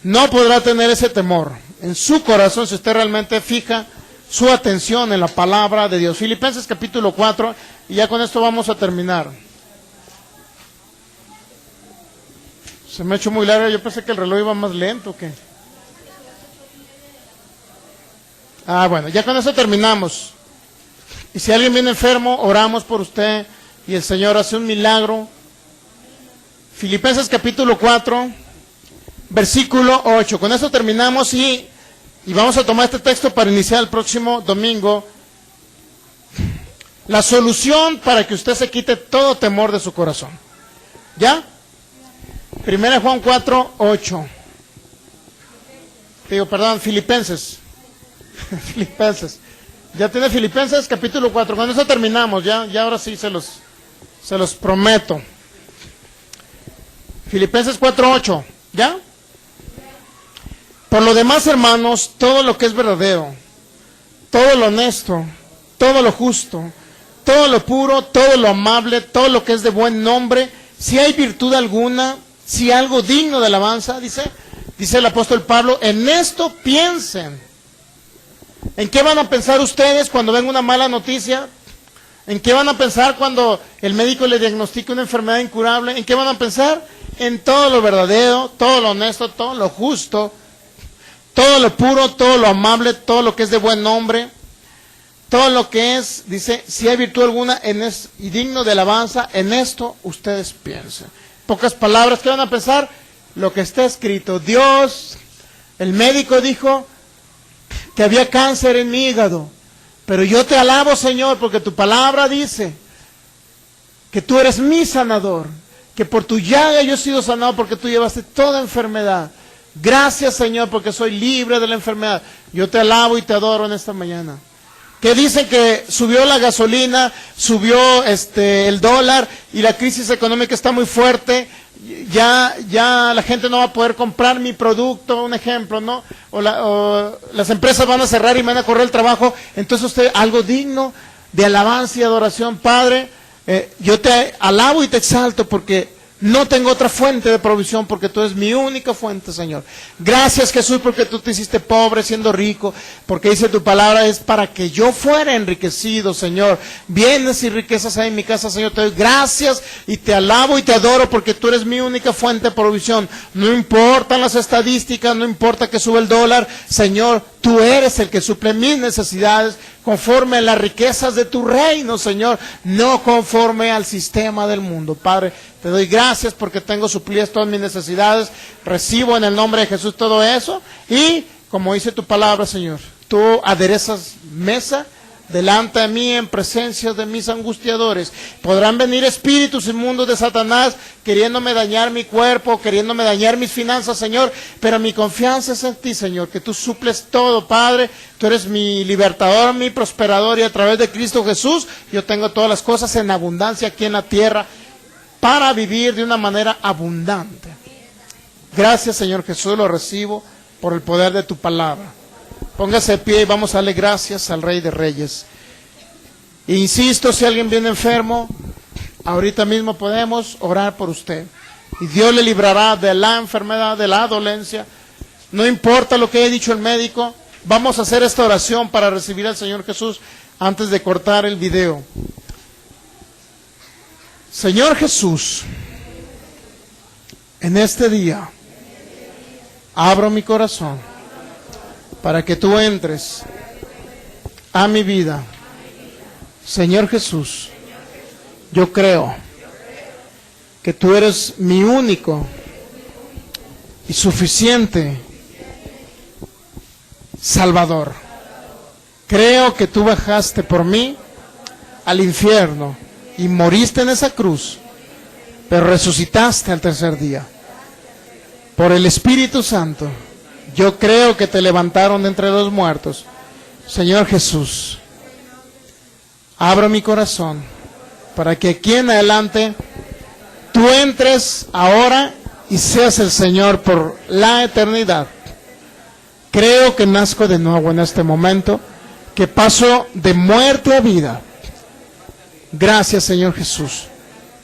No podrá tener ese temor en su corazón si usted realmente fija su atención en la palabra de Dios. Filipenses capítulo 4, y ya con esto vamos a terminar. Se me ha hecho muy largo, yo pensé que el reloj iba más lento, ¿qué? Bueno, ya con eso terminamos. Y si alguien viene enfermo, oramos por usted y el Señor hace un milagro. Filipenses capítulo 4, versículo 8. Con eso terminamos y vamos a tomar este texto para iniciar el próximo domingo. La solución para que usted se quite todo temor de su corazón. ¿Ya? 1 Juan 4, 8. Filipenses. Filipenses. Ya tiene Filipenses capítulo 4. Con eso terminamos, ya ahora sí se los prometo. Filipenses 4, 8. ¿Ya? Por lo demás, hermanos, todo lo que es verdadero, todo lo honesto, todo lo justo, todo lo puro, todo lo amable, todo lo que es de buen nombre, si hay virtud alguna, si algo digno de alabanza, dice el apóstol Pablo, en esto piensen. ¿En qué van a pensar ustedes cuando ven una mala noticia? ¿En qué van a pensar cuando el médico le diagnostica una enfermedad incurable? ¿En qué van a pensar? En todo lo verdadero, todo lo honesto, todo lo justo, todo lo puro, todo lo amable, todo lo que es de buen nombre. todo lo que es, dice, si hay virtud alguna y digno de alabanza, en esto ustedes piensen. Pocas palabras, ¿qué van a pensar? Lo que está escrito. Dios, el médico dijo que había cáncer en mi hígado, pero yo te alabo, Señor, porque tu palabra dice que tú eres mi sanador, que por tu llaga yo he sido sanado porque tú llevaste toda enfermedad. Gracias, Señor, porque soy libre de la enfermedad. Yo te alabo y te adoro en esta mañana. Que dicen que subió la gasolina, subió el dólar y la crisis económica está muy fuerte. Ya la gente no va a poder comprar mi producto, un ejemplo, ¿no? O las empresas van a cerrar y me van a correr el trabajo. Entonces usted, algo digno de alabanza y adoración, Padre. Yo te alabo y te exalto porque no tengo otra fuente de provisión, porque tú eres mi única fuente, Señor. Gracias, Jesús, porque tú te hiciste pobre siendo rico, porque dice tu palabra es para que yo fuera enriquecido, Señor. Bienes y riquezas hay en mi casa, Señor. Te doy gracias y te alabo y te adoro porque tú eres mi única fuente de provisión. No importan las estadísticas, no importa que sube el dólar, Señor, tú eres el que suple mis necesidades conforme a las riquezas de tu reino, Señor, no conforme al sistema del mundo. Padre, te doy gracias porque tengo suplidas todas mis necesidades. Recibo en el nombre de Jesús todo eso. Y, como dice tu palabra, Señor, tú aderezas mesa delante de mí en presencia de mis angustiadores. Podrán venir espíritus inmundos de Satanás queriéndome dañar mi cuerpo, queriéndome dañar mis finanzas, Señor, pero mi confianza es en ti, Señor, que tú suples todo, Padre. Tú eres mi libertador, mi prosperador, y a través de Cristo Jesús yo tengo todas las cosas en abundancia aquí en la tierra para vivir de una manera abundante. Gracias, Señor Jesús, lo recibo por el poder de tu palabra. Póngase de pie y vamos a darle gracias al Rey de Reyes. Insisto, si alguien viene enfermo, ahorita mismo podemos orar por usted. Y Dios le librará de la enfermedad, de la dolencia. No importa lo que haya dicho el médico, vamos a hacer esta oración para recibir al Señor Jesús antes de cortar el video. Señor Jesús, en este día abro mi corazón para que tú entres a mi vida. Señor Jesús, yo creo que tú eres mi único y suficiente Salvador. Creo que tú bajaste por mí al infierno y moriste en esa cruz, pero resucitaste al tercer día. Por el Espíritu Santo, yo creo que te levantaron de entre los muertos. Señor Jesús, abro mi corazón para que aquí en adelante tú entres ahora y seas el Señor por la eternidad. Creo que nazco de nuevo en este momento, que paso de muerte a vida. Gracias, Señor Jesús.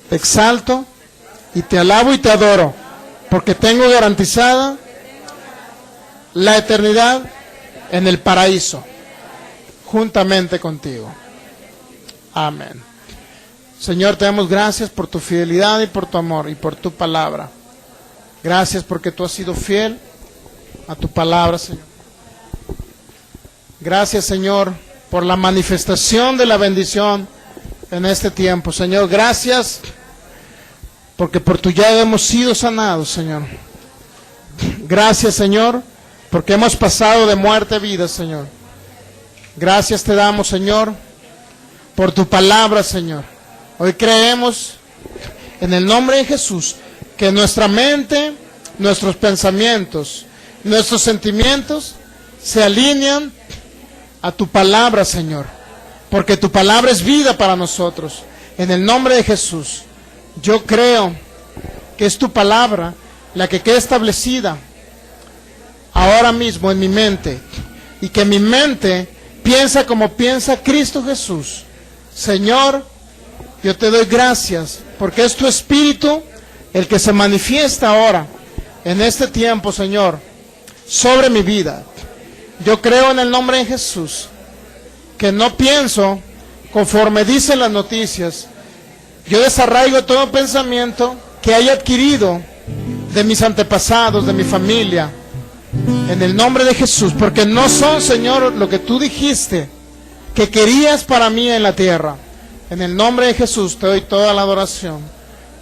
Te exalto y te alabo y te adoro, porque tengo garantizada la eternidad en el paraíso, juntamente contigo. Amén. Señor, te damos gracias por tu fidelidad y por tu amor y por tu palabra. Gracias porque tú has sido fiel a tu palabra, Señor. Gracias, Señor, por la manifestación de la bendición en este tiempo. Señor, gracias porque por tu llaga hemos sido sanados, Señor. Gracias, Señor, porque hemos pasado de muerte a vida, Señor. Gracias te damos, Señor, por tu palabra, Señor. Hoy creemos en el nombre de Jesús que nuestra mente, nuestros pensamientos, nuestros sentimientos se alinean a tu palabra, Señor, porque tu palabra es vida para nosotros. En el nombre de Jesús, yo creo que es tu palabra la que queda establecida ahora mismo en mi mente, y que mi mente piensa como piensa Cristo Jesús. Señor, yo te doy gracias porque es tu Espíritu el que se manifiesta ahora en este tiempo, Señor, sobre mi vida. Yo creo en el nombre de Jesús que no pienso conforme dicen las noticias. Yo desarraigo todo pensamiento que haya adquirido de mis antepasados, de mi familia, en el nombre de Jesús, porque no son, Señor, lo que tú dijiste que querías para mí en la tierra. En el nombre de Jesús te doy toda la adoración,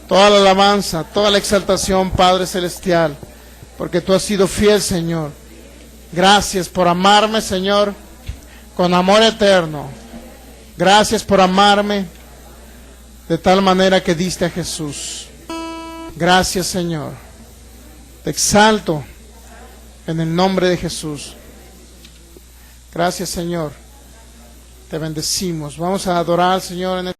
toda la alabanza, toda la exaltación, Padre Celestial, porque tú has sido fiel, Señor. Gracias por amarme, Señor, con amor eterno. Gracias por amarme de tal manera que diste a Jesús. Gracias, Señor. Te exalto en el nombre de Jesús. Gracias, Señor. Te bendecimos. Vamos a adorar al Señor en